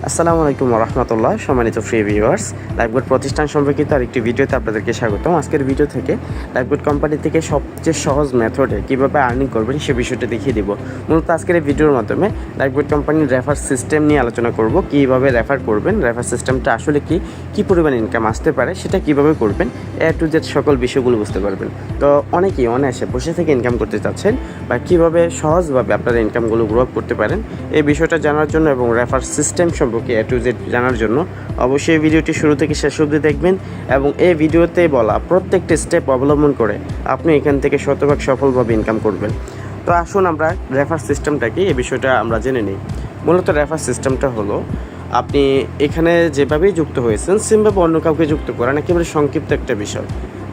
আসসালামু আলাইকুম রহমতুল্লাহ। সম্মানিত ফ্রি ভিউয়ার্স, লাইফগুড প্রতিষ্ঠান সম্পর্কিত আরেকটি ভিডিওতে আপনাদেরকে স্বাগতম। আজকের ভিডিও থেকে লাইফগুড কোম্পানি থেকে সবচেয়ে সহজ মেথডে কীভাবে আর্নিং করবেন সে বিষয়টা দেখিয়ে দিব। মূলত আজকের এই ভিডিওর মাধ্যমে লাইফগুড কোম্পানির রেফার সিস্টেম নিয়ে আলোচনা করব। কীভাবে রেফার করবেন, রেফার সিস্টেমটা আসলে কী পরিমাণ ইনকাম আসতে পারে, সেটা কীভাবে করবেন, এ টু জেড সকল বিষয়গুলো বুঝতে পারবেন। তো অনেকেই অনায়াসে বসে থেকে ইনকাম করতে চাচ্ছেন বা কীভাবে সহজভাবে আপনারা ইনকামগুলো গ্রো আপ করতে পারেন, এই বিষয়টা জানার জন্য এবং রেফার সিস্টেম সম্পর্কে এ টু জেড জানার জন্য অবশ্যই এই ভিডিওটি শুরু থেকে শেষ অবধি দেখবেন এবং এই ভিডিওতে বলা প্রত্যেকটি স্টেপ অবলম্বন করে আপনি এখান থেকে শতভাগ সফলভাবে ইনকাম করবেন। তো আসুন আমরা রেফার সিস্টেমটা কি, এই বিষয়টা আমরা জেনে নিই। মূলত রেফার সিস্টেমটা হলো, আপনি এখানে যেভাবেই যুক্ত হয়েছেন সেমভাবে অন্য কাউকে যুক্ত করেন, একেবারে সংক্ষিপ্ত একটা বিষয়।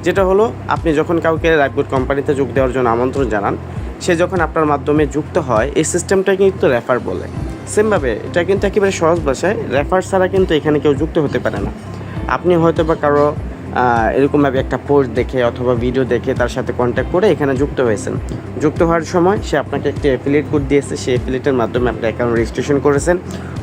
যেটা হলো, আপনি যখন কাউকে লাইফগুড কোম্পানিতে যোগ দেওয়ার জন্য আমন্ত্রণ জানান, সে যখন আপনার মাধ্যমে যুক্ত হয়, এই সিস্টেমটা কিন্তু রেফার বলে। সেমভাবে এটা কিন্তু একেবারে সহজ ভাষায়, রেফার ছাড়া কিন্তু এখানে কেউ যুক্ত হতে পারে না। আপনি হয়তো বা কারো এরকমভাবে একটা পোস্ট দেখে অথবা ভিডিও দেখে তার সাথে কন্ট্যাক্ট করে এখানে যুক্ত হয়েছেন। যুক্ত হওয়ার সময় সে আপনাকে একটি অ্যাফিলিয়েট কোড দিয়েছে, সেই অ্যাফিলিয়েটের মাধ্যমে আপনি অ্যাকাউন্ট রেজিস্ট্রেশন করেছেন,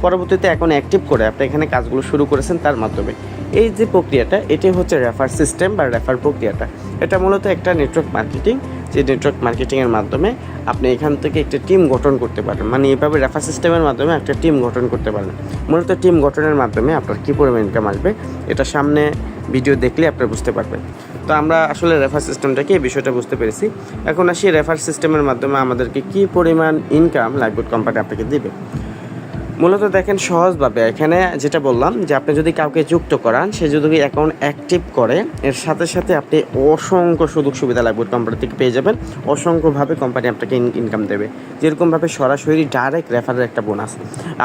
পরবর্তীতে অ্যাকাউন্ট অ্যাক্টিভ করে আপনি এখানে কাজগুলো শুরু করেছেন তার মাধ্যমে। এই যে প্রক্রিয়াটা, এটাই হচ্ছে রেফার সিস্টেম বা রেফার প্রক্রিয়াটা। এটা মূলত একটা নেটওয়ার্ক মার্কেটিং, যে নেটওয়ার্ক মার্কেটিংয়ের মাধ্যমে আপনি এখান থেকে একটা টিম গঠন করতে পারেন। মানে এইভাবে রেফার সিস্টেমের মাধ্যমে একটা টিম গঠন করতে পারেন। মূলত টিম গঠনের মাধ্যমে আপনার কী পরিমাণ ইনকাম আসবে, এটা সামনে ভিডিও দেখলে আপনারা বুঝতে পারবেন। তো আমরা আসলে রেফার সিস্টেমটা কি, এই বিষয়টা বুঝতে পেরেছি। এখন আসি রেফার সিস্টেমের মাধ্যমে আমাদেরকে কী পরিমাণ ইনকাম লাইফগুড কোম্পানি আপনাকে দেবে। মূলত দেখেন সহজভাবে, এখানে যেটা বললাম যে আপনি যদি কাউকে যুক্ত করান, সে যদি অ্যাকাউন্ট অ্যাক্টিভ করে, এর সাথে সাথে আপনি অসংখ্য সুযোগ সুবিধা লাইফগুড কোম্পানি থেকে পেয়ে যাবেন। অসংখ্যভাবে কোম্পানি আপনাকে ইনকাম দেবে। যেরকমভাবে সরাসরি ডাইরেক্ট রেফারের একটা বোনাস।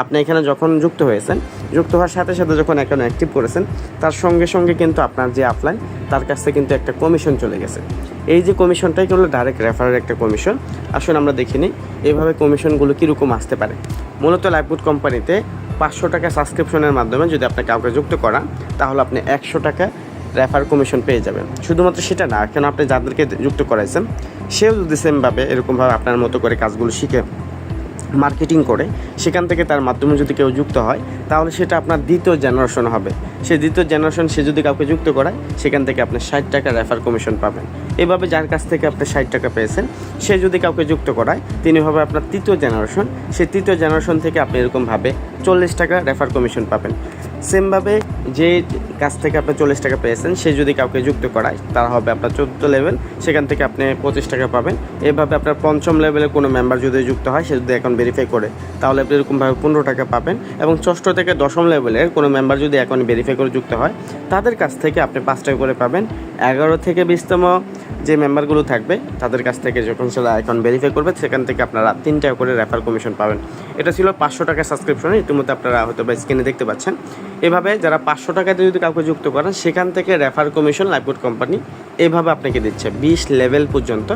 আপনি এখানে যখন যুক্ত হয়েছেন, যুক্ত হওয়ার সাথে সাথে যখন অ্যাকাউন্ট অ্যাক্টিভ করেছেন, তার সঙ্গে সঙ্গে কিন্তু আপনার যে আপলাইন, তার কাছ থেকে কিন্তু একটা কমিশন চলে গেছে। এই যে কমিশনটাই হলো ডাইরেক্ট রেফারের একটা কমিশন। আসুন আমরা দেখে নিই এইভাবে কমিশনগুলো কীরকম আসতে পারে। মূলত লাইফগুড কোম্পানিতে 500 টাকা সাবস্ক্রিপশনের মাধ্যমে যদি আপনি কাউকে যুক্ত করান, তাহলে আপনি 100 টাকা রেফার কমিশন পেয়ে যাবেন। শুধুমাত্র সেটা না, এখন আপনি যাদেরকে যুক্ত করাইছেন সেও যদি সেমভাবে এরকমভাবে আপনার মতো করে কাজগুলো শিখে মার্কেটিং করে সেখান থেকে তার মাধ্যমে যদি কেউ যুক্ত হয়, তাহলে সেটা আপনার দ্বিতীয় জেনারেশন হবে। সেই দ্বিতীয় জেনারেশন সে যদি কাউকে যুক্ত করায়, সেখান থেকে আপনি 60 টাকা রেফার কমিশন পাবেন। এভাবে যার কাছ থেকে আপনি 60 টাকা পেয়েছেন, সে যদি কাউকে যুক্ত করায়, তিনি হবে আপনার তৃতীয় জেনারেশন। সেই তৃতীয় জেনারেশন থেকে আপনি এরকমভাবে 40 টাকা রেফার কমিশন পাবেন। সেমভাবে যে কাছ থেকে আপনি 40 টাকা পেয়েছেন, সে যদি কাউকে যুক্ত করায়, তারা হবে আপনার 14 লেভেল, সেখান থেকে আপনি 25 টাকা পাবেন। এভাবে আপনার 5ম লেভেলে কোনো মেম্বার যদি যুক্ত হয়, সে যদি অ্যাকাউন্ট ভেরিফাই করে, তাহলে আপনি এরকমভাবে 15 টাকা পাবেন। এবং 6ষ্ঠ থেকে 10ম লেভেলের কোনো মেম্বার যদি অ্যাকাউন্ট ভেরিফাই করে যুক্ত হয়, তাদের কাছ থেকে আপনি 5 টাকা করে পাবেন। 11 থেকে 20তম যে মেম্বারগুলো থাকবে, তাদের কাছ থেকে যখন সেটা অ্যাকাউন্ট ভেরিফাই করবে, সেখান থেকে আপনারা 3 টাকা করে রেফার কমিশন পাবেন। এটা ছিল 500 টাকা সাবস্ক্রিপশনে, ইতিমধ্যে আপনারা হয়তো বা স্ক্রিনে দেখতে পাচ্ছেন। এভাবে যারা 500 টাকাতে যদি কাউকে যুক্ত করেন, সেখান থেকে রেফার কমিশন লাইফগুড কোম্পানি এইভাবে আপনাকে দিচ্ছে। 20 লেভেল পর্যন্ত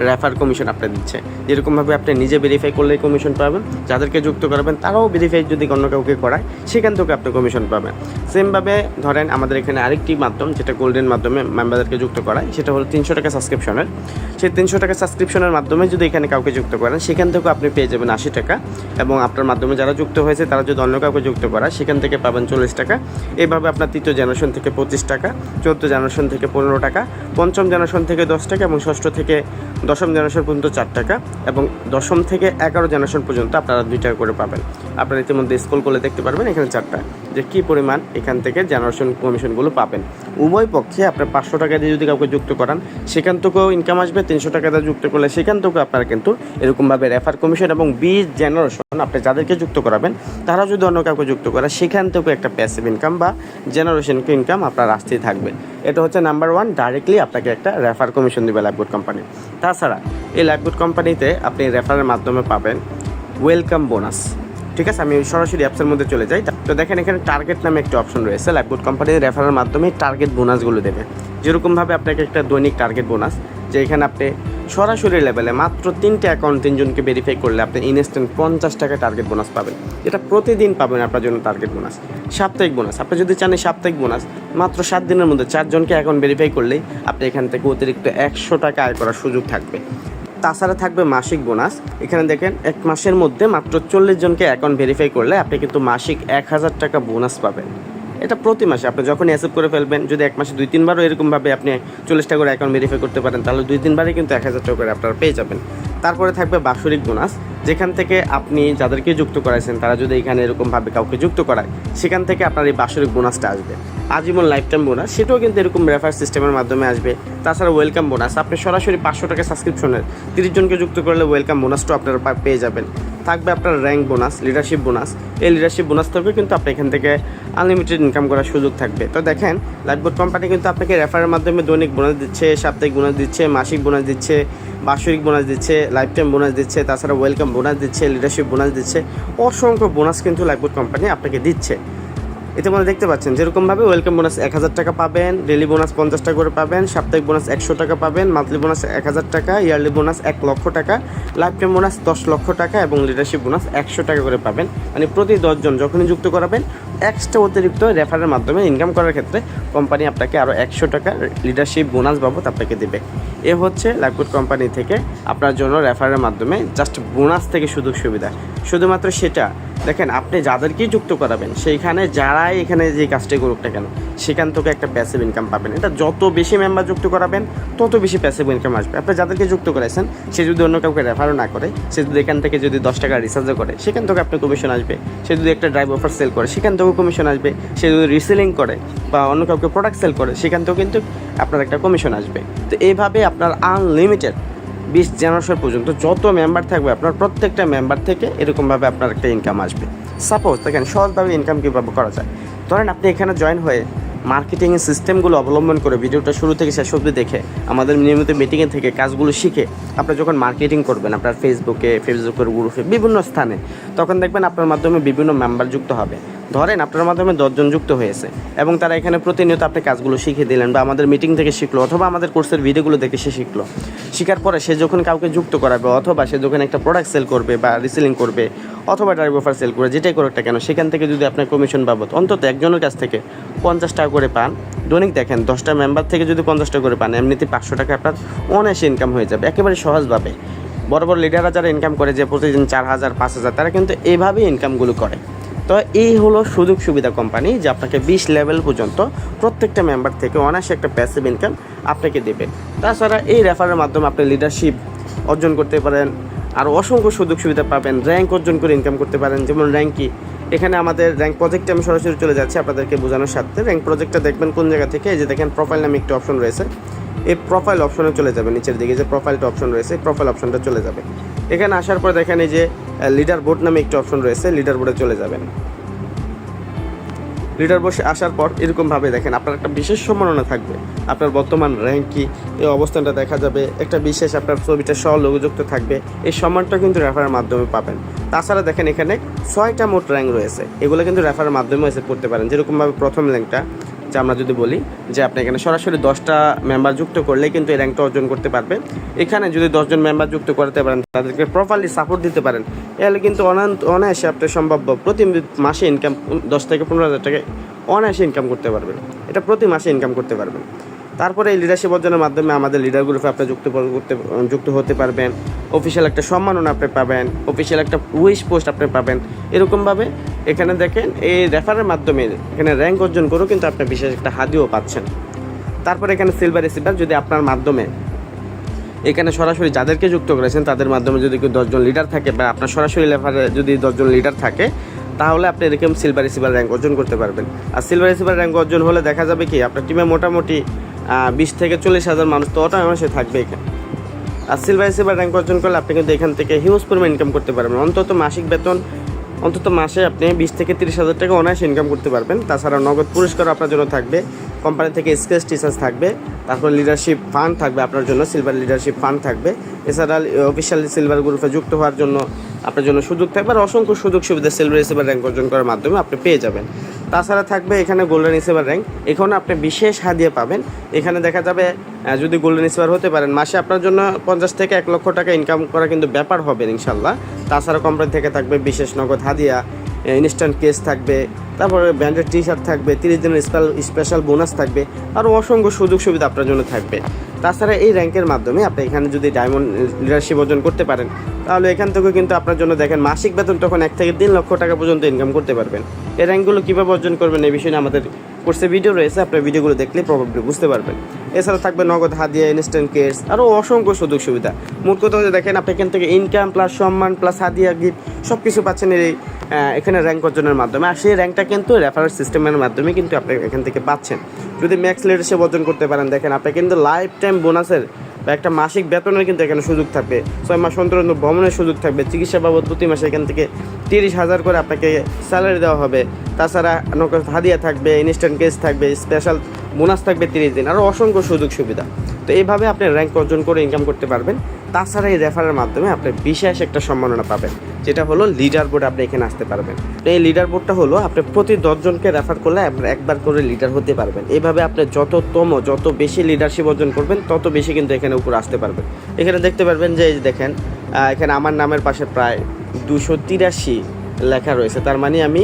রেফার কমিশন আপনার দিচ্ছে। যেরকমভাবে আপনি নিজে ভেরিফাই করলে কমিশন পাবেন, যাদেরকে যুক্ত করাবেন তারাও ভেরিফাই যদি অন্য কাউকে করায়, সেখান থেকে আপনি কমিশন পাবেন। সেমভাবে ধরেন আমাদের এখানে আরেকটি মাধ্যম, যেটা গোল্ডেন মাধ্যমে মেম্বারদেরকে যুক্ত করায়, সেটা হলো 300 টাকা সাবস্ক্রিপশনের। সেই 300 টাকা সাবস্ক্রিপশনের মাধ্যমে যদি এখানে কাউকে যুক্ত করেন, সেখান থেকেও আপনি পেয়ে যাবেন 80 টাকা। এবং আপনার মাধ্যমে যারা যুক্ত হয়েছে, তারা যদি অন্য কাউকে যুক্ত করায়, সেখান থেকে পাবেন 40 টাকা। এইভাবে আপনার তৃতীয় জেনারেশন থেকে 25 টাকা, 4র্থ জেনারেশন থেকে 15 টাকা, 5ম জেনারেশন থেকে 10 টাকা এবং 6ষ্ঠ থেকে 10ম জেনারেশন পর্যন্ত 4 টাকা এবং 10ম থেকে 11 জেনারেশন পর্যন্ত আপনারা 2 টাকা করে পাবেন। আপনারা ইতিমধ্যে স্ক্রল করলে দেখতে পারবেন এখানে 4টা, যে কী পরিমাণ এখান থেকে জেনারেশন কমিশনগুলো পাবেন। উভয় পক্ষে আপনার 500 টাকা দিয়ে যদি কাউকে যুক্ত করান, সেখান থেকেও ইনকাম আসবে। 300 টাকা দিয়ে যুক্ত করলে সেখান থেকেও আপনারা কিন্তু এরকমভাবে রেফার কমিশন এবং 20 জেনারেশন আপনি যাদেরকে যুক্ত করাবেন, তারা যদি অন্য কাউকে যুক্ত করে, সেখান থেকেও একটা প্যাসিভ ইনকাম বা জেনারেশন ইনকাম আপনার আসতেই থাকবে। এটা হচ্ছে নাম্বার 1, ডাইরেক্টলি আপনাকে একটা রেফার কমিশন দেবে লাইফগুড কোম্পানি। তাছাড়া এই লাইফগুড কোম্পানিতে আপনি রেফারের মাধ্যমে পাবেন ওয়েলকাম বোনাস। ঠিক আছে, আমি সরাসরি অ্যাপসের মধ্যে চলে যাই। তো দেখেন এখানে টার্গেট নামে একটা অপশন রয়েছে। লাইফগুড কোম্পানির রেফারের মাধ্যমে টার্গেট বোনাসগুলো দেবে। যেরকমভাবে আপনাকে একটা দৈনিক টার্গেট বোনাস, যে এখানে আপনি সরাসরি লেভেলে মাত্র 3টে অ্যাকাউন্ট 3 জনকে ভেরিফাই করলে আপনি ইনস্ট্যান্ট 50 টাকা টার্গেট বোনাস পাবেন। এটা প্রতিদিন পাবেন আপনার জন্য টার্গেট বোনাস। সাপ্তাহিক বোনাস, আপনি যদি চান সাপ্তাহিক বোনাস, মাত্র 7 দিনের মধ্যে 4 জনকে অ্যাকাউন্ট ভেরিফাই করলেই আপনি এখান থেকে অতিরিক্ত 100 টাকা আয় করার সুযোগ থাকবে। তাছাড়া থাকবে মাসিক বোনাস। এখানে দেখেন 1 মাসের মধ্যে মাত্র 40 জনকে অ্যাকাউন্ট ভেরিফাই করলে আপনি কিন্তু মাসিক 1000 টাকা বোনাস পাবেন। এটা প্রতি মাসে আপনি যখন অ্যাকসেপ্ট করে ফেলবেন, যদি 1 মাসে 2-3 বারও এরকমভাবে আপনি 40 টাকা করে অ্যাকাউন্ট ভেরিফাই করতে পারেন, তাহলে 2-3 বারে কিন্তু 1000 টাকা করে আপনারা পেয়ে যাবেন। তারপরে থাকবে বাৎসরিক বোনাস, যেখান থেকে আপনি যাদেরকে যুক্ত করাইছেন তারা যদি এখানে এরকমভাবে কাউকে যুক্ত করায়, সেখান থেকে আপনার এই বাৎসরিক বোনাসটা আসবে। আজীবন লাইফ টাইম বোনাস, সেটাও কিন্তু এরকম রেফার সিস্টেমের মাধ্যমে আসবে। তাছাড়া ওয়েলকাম বোনাস, আপনি সরাসরি 500 টাকা সাবস্ক্রিপশনের 30 জনকে যুক্ত করলে ওয়েলকাম বোনাসটাও আপনারা পেয়ে যাবেন। থাকবে আপনার র্যাঙ্ক বোনাস, লিডারশিপ বোনাস। এই লিডারশিপ বোনাস থেকেও কিন্তু আপনি এখান থেকে আনলিমিটেড ইনকাম করার সুযোগ থাকবে। তো দেখেন, লাইফবোট কোম্পানি কিন্তু আপনাকে রেফারের মাধ্যমে দৈনিক বোনাস দিচ্ছে, সাপ্তাহিক বোনাস দিচ্ছে, মাসিক বোনাস দিচ্ছে, বার্ষিক বোনাস দিচ্ছে, লাইফ টাইম বোনাস দিচ্ছে, তাছাড়া ওয়েলকাম বোনাস দিচ্ছে, লিডারশিপ বোনাস দিচ্ছে। অসংখ্য বোনাস কিন্তু লাইফবোট কোম্পানি আপনাকে দিচ্ছে। ইতিমধ্যে দেখতে পাচ্ছেন যেরকমভাবে ওয়েলকাম বোনাস 1000 টাকা পাবেন, ডেলি বোনাস 50 টাকা করে পাবেন, সাপ্তাহিক বোনাস 100 টাকা পাবেন, মান্থলি বোনাস 1000 টাকা, ইয়ারলি বোনাস 1 লক্ষ টাকা, লাইফ টাইম বোনাস 10 লক্ষ টাকা এবং লিডারশিপ বোনাস 100 টাকা করে পাবেন। মানে প্রতি 10 জন যখনই যুক্ত করাবেন, এক্সট্রা অতিরিক্ত রেফারের মাধ্যমে ইনকাম করার ক্ষেত্রে কোম্পানি আপনাকে আরও 100 টাকা লিডারশিপ বোনাস বাবদ আপনাকে দেবে। এ হচ্ছে লাইফবোট কোম্পানি থেকে আপনার জন্য রেফারের মাধ্যমে জাস্ট বোনাস থেকে সুযোগ সুবিধা। শুধুমাত্র সেটা দেখেন, আপনি যাদেরকেই যুক্ত করাবেন সেইখানে যারাই এখানে যে কাজটি করুক না কেন, সেখান থেকে একটা প্যাসিভ ইনকাম পাবেন। এটা যত বেশি মেম্বার যুক্ত করাবেন তত বেশি প্যাসিভ ইনকাম আসবে। আপনি যাদেরকে যুক্ত করাইছেন, সে যদি অন্য কাউকে রেফারও না করে, সে যদি এখান থেকে যদি 10 টাকা রিচার্জও করে, সেখান থেকে আপনার কমিশন আসবে। সে যদি একটা ড্রাইভ অফার সেল করে, সেখান থেকেও কমিশন আসবে। সে যদি রিসেলিং করে বা অন্য কাউকে প্রোডাক্ট সেল করে, সেখান থেকেও কিন্তু আপনার একটা কমিশন আসবে। তো এইভাবে আপনার আনলিমিটেড 20 জানুয়ারি পর্যন্ত যত মেম্বার থাকবে, আপনার প্রত্যেকটা মেম্বার থেকে এরকমভাবে আপনার একটা ইনকাম আসবে। সাপোজ দেখেন সহজভাবে ইনকাম কীভাবে করা যায়। ধরেন আপনি এখানে জয়েন হয়ে মার্কেটিংয়ের সিস্টেমগুলো অবলম্বন করে ভিডিওটা শুরু থেকে শেষ অবধি দেখে, আমাদের নিয়মিত মিটিংয়ে থেকে কাজগুলো শিখে আপনি যখন মার্কেটিং করবেন আপনার ফেসবুকের গ্রুপে বিভিন্ন স্থানে, তখন দেখবেন আপনার মাধ্যমে বিভিন্ন মেম্বার যুক্ত হবে। ধরেন আপনার মাধ্যমে 10 জন যুক্ত হয়েছে এবং তারা এখানে প্রতিনিয়ত আপনি কাজগুলো শিখিয়ে দিলেন, বা আমাদের মিটিং থেকে শিখলো, অথবা আমাদের কোর্সের ভিডিওগুলো দেখে সে শিখলো। শেখার পরে সে যখন কাউকে যুক্ত করাবে, অথবা সে যখন একটা প্রোডাক্ট সেল করবে বা রিসেলিং করবে, অথবা ড্রাইভ অফার সেল করে, যেটাই করুক না কেন, সেখান থেকে যদি আপনার কমিশন বাবদ অন্তত একজনের কাছ থেকে 50 টাকা করে পান, দৈনিক দেখেন 10টা মেম্বার থেকে যদি 50 টাকা করে পান, এমনিতে 500 টাকা আপনার অনায়াসে ইনকাম হয়ে যাবে একেবারে সহজভাবে। বড় বড় লিডাররা যারা ইনকাম করে, যে প্রতিদিন 4000 5000, তারা কিন্তু এইভাবেই ইনকামগুলো করে। তো এই হলো সুযোগ সুবিধা কোম্পানি, যে আপনাকে 20 লেভেল পর্যন্ত প্রত্যেকটা মেম্বার থেকে অনায়াসে একটা প্যাসিভ ইনকাম আপনাকে দেবে। তাছাড়া এই রেফারের মাধ্যমে আপনি লিডারশিপ অর্জন করতে পারেন, আর অসংখ্য সুযোগ সুবিধা পাবেন। র্যাঙ্ক অর্জন করে ইনকাম করতে পারেন। যেমন র্যাঙ্ক কি, এখানে আমাদের র্যাঙ্ক প্রজেক্টে আমি সরাসরি চলে যাচ্ছি আপনাদেরকে বোঝানোর সাথে। র্যাঙ্ক প্রজেক্টটা দেখবেন কোন জায়গা থেকে, এই যে দেখেন প্রোফাইল নামে একটা অপশন রয়েছে, এই প্রোফাইল অপশনে চলে যাবে। নিচের দিকে যে প্রোফাইলটা অপশন রয়েছে, প্রোফাইল অপশনটা চলে যাবে। এখানে আসার পর দেখেন এই যে লিডার বোর্ড নামে একটা অপশন রয়েছে, লিডার বোর্ডে চলে যাবেন। লিডার বসে আসার পর এরকমভাবে দেখেন আপনার একটা বিশেষ সম্মাননা থাকবে। আপনার বর্তমান র্যাঙ্ক কী, এই অবস্থানটা দেখা যাবে। একটা বিশেষ আপনার ছবিটা সহ লোগোযুক্ত থাকবে। এই সম্মানটা কিন্তু রেফারের মাধ্যমে পাবেন। তাছাড়া দেখেন এখানে 6টা মোট র্যাঙ্ক রয়েছে, এগুলো কিন্তু রেফারের মাধ্যমে এসে করতে পারেন। যেরকমভাবে প্রথম র্যাঙ্কটা যে আমরা যদি বলি যে আপনি এখানে সরাসরি 10টা মেম্বার যুক্ত করলেই কিন্তু এই র্যাঙ্কটা অর্জন করতে পারবে। এখানে যদি 10 জন মেম্বার যুক্ত করতে পারেন, তাদেরকে প্রপারলি সাপোর্ট দিতে পারেন, এহলে কিন্তু অনায়াসে আপনার সম্ভাব্য প্রতি মাসে ইনকাম 10 থেকে 15,000 টাকা অনায়াসে ইনকাম করতে পারবেন। এটা প্রতি মাসে ইনকাম করতে পারবেন। তারপরে এই লিডারশিপ অর্জনের মাধ্যমে আমাদের লিডার গ্রুপে আপনি যুক্ত হতে পারবেন। অফিসিয়াল একটা সম্মাননা আপনি পাবেন, অফিসিয়াল একটা উইশ পোস্ট আপনি পাবেন। এরকমভাবে এখানে দেখেন এই রেফারের মাধ্যমে এখানে র্যাঙ্ক অর্জন করেও কিন্তু আপনি বিশেষ একটা হাদিও পাচ্ছেন। তারপরে এখানে সিলভার রিসিভার, যদি আপনার মাধ্যমে এখানে সরাসরি যাদেরকে যুক্ত করেছেন তাদের মাধ্যমে যদি কেউ 10 জন লিডার থাকে, বা আপনার সরাসরি রেফারে যদি 10 জন লিডার থাকে, তাহলে আপনি এরকম সিলভার রিসিভার র্যাঙ্ক অর্জন করতে পারবেন। আর সিলভার রিসিভার র্যাঙ্ক অর্জন হলে দেখা যাবে কি আপনার টিমে মোটামুটি 20 থেকে 40,000 মানুষ তো অনায়াসে থাকবে এখানে। আর সিলভার রিসিভার র্যাঙ্ক অর্জন করলে আপনি কিন্তু এখান থেকে হিউজ পরিমাণ ইনকাম করতে পারবেন। অন্তত মাসিক বেতন, অন্তত মাসে আপনি 20 থেকে 30,000 টাকা অনায়াসে ইনকাম করতে পারবেন। তাছাড়া নগদ পুরস্কার আপনার জন্য থাকবে, কোম্পানি থেকে স্কেচ টিচার্স থাকবে, তারপর লিডারশিপ ফান্ড থাকবে আপনার জন্য, সিলভার লিডারশিপ ফান্ড থাকবে। এছাড়া অফিসিয়াল সিলভার গ্রুপে যুক্ত হওয়ার জন্য আপনার জন্য সুযোগ থাকবে, আর অসংখ্য সুযোগ সুবিধা সিলভার রিসিভার র্যাঙ্ক অর্জন করার মাধ্যমে আপনি পেয়ে যাবেন। তাছাড়া থাকবে এখানে গোল্ডেন রিসিভার র্যাঙ্ক, এখানে আপনি বিশেষ হাদিয়া পাবেন। এখানে দেখা যাবে যদি গোল্ডেন রিসিভার হতে পারেন, মাসে আপনার জন্য 50 থেকে 1 লক্ষ টাকা ইনকাম করা কিন্তু ব্যাপার হবে ইনশাল্লাহ। তাছাড়া কোম্পানি থেকে থাকবে বিশেষ নগদ হাদিয়া, ইনস্ট্যান্ট কেস থাকবে, তারপরে ব্র্যান্ডেড টি শার্ট থাকবে, 30 দিনের স্পেশাল বোনাস থাকবে, আর অসংখ্য সুযোগ সুবিধা আপনার জন্য থাকবে। তাছাড়া এই র্যাঙ্কের মাধ্যমে আপনি এখানে যদি ডায়মন্ড লিডারশিপ অর্জন করতে পারেন তাহলে এখান থেকে কিন্তু আপনার জন্য দেখেন মাসিক বেতন তখন 1 থেকে 3 লক্ষ টাকা পর্যন্ত ইনকাম করতে পারবেন। এই র্যাঙ্কগুলো কীভাবে অর্জন করবেন এই বিষয়ে আমাদের কোর্সে ভিডিও রয়েছে, আপনার ভিডিওগুলো দেখলে প্রবাবলি বুঝতে পারবেন। এছাড়া থাকবে নগদ হাদিয়া, ইনস্ট্যান্ট কেস, আরও অসংখ্য সুযোগ সুবিধা। মোট কথা হচ্ছে দেখেন আপনি এখান থেকে ইনকাম প্লাস সম্মান প্লাস হাদিয়া গিফট সব কিছু পাচ্ছেন এই এখানে র্যাঙ্ক অর্জনের মাধ্যমে। আর সেই র্যাঙ্কটা কিন্তু রেফারেল সিস্টেমের মাধ্যমে কিন্তু আপনি এখান থেকে পাচ্ছেন। যদি ম্যাক্স লিডারশিপ অর্জন করতে পারেন দেখেন আপনি কিন্তু লাইফ টাইম বোনাসের বা একটা মাসিক বেতনের কিন্তু এখানে সুযোগ থাকবে, 6 মাস অন্তর ভ্রমণের সুযোগ থাকবে, চিকিৎসা বাবদ প্রতি মাসে এখান থেকে 30,000 করে আপনাকে স্যালারি দেওয়া হবে। তাছাড়া নগদ হাদিয়া থাকবে, ইনস্ট্যান্ট কেস থাকবে, স্পেশাল বোনাস থাকবে 30 দিন, আরও অসংখ্য সুযোগ সুবিধা। তো এইভাবে আপনি র্যাঙ্ক অর্জন করে ইনকাম করতে পারবেন। তাছাড়া এই রেফারের মাধ্যমে আপনি বিশেষ একটা সম্মাননা পাবেন, যেটা হলো লিডার বোর্ডে আপনি এখানে আসতে পারবেন। তো এই লিডার বোর্ডটা হলো আপনি প্রতি 10 জনকে রেফার করলে আপনি একবার করে লিডার হতে পারবেন। এইভাবে আপনি যত বেশি লিডারশিপ অর্জন করবেন তত বেশি কিন্তু এখানে উপরে আসতে পারবেন। এখানে দেখতে পারবেন যে দেখেন এখানে আমার নামের পাশে প্রায় 283 লেখা রয়েছে, তার মানে আমি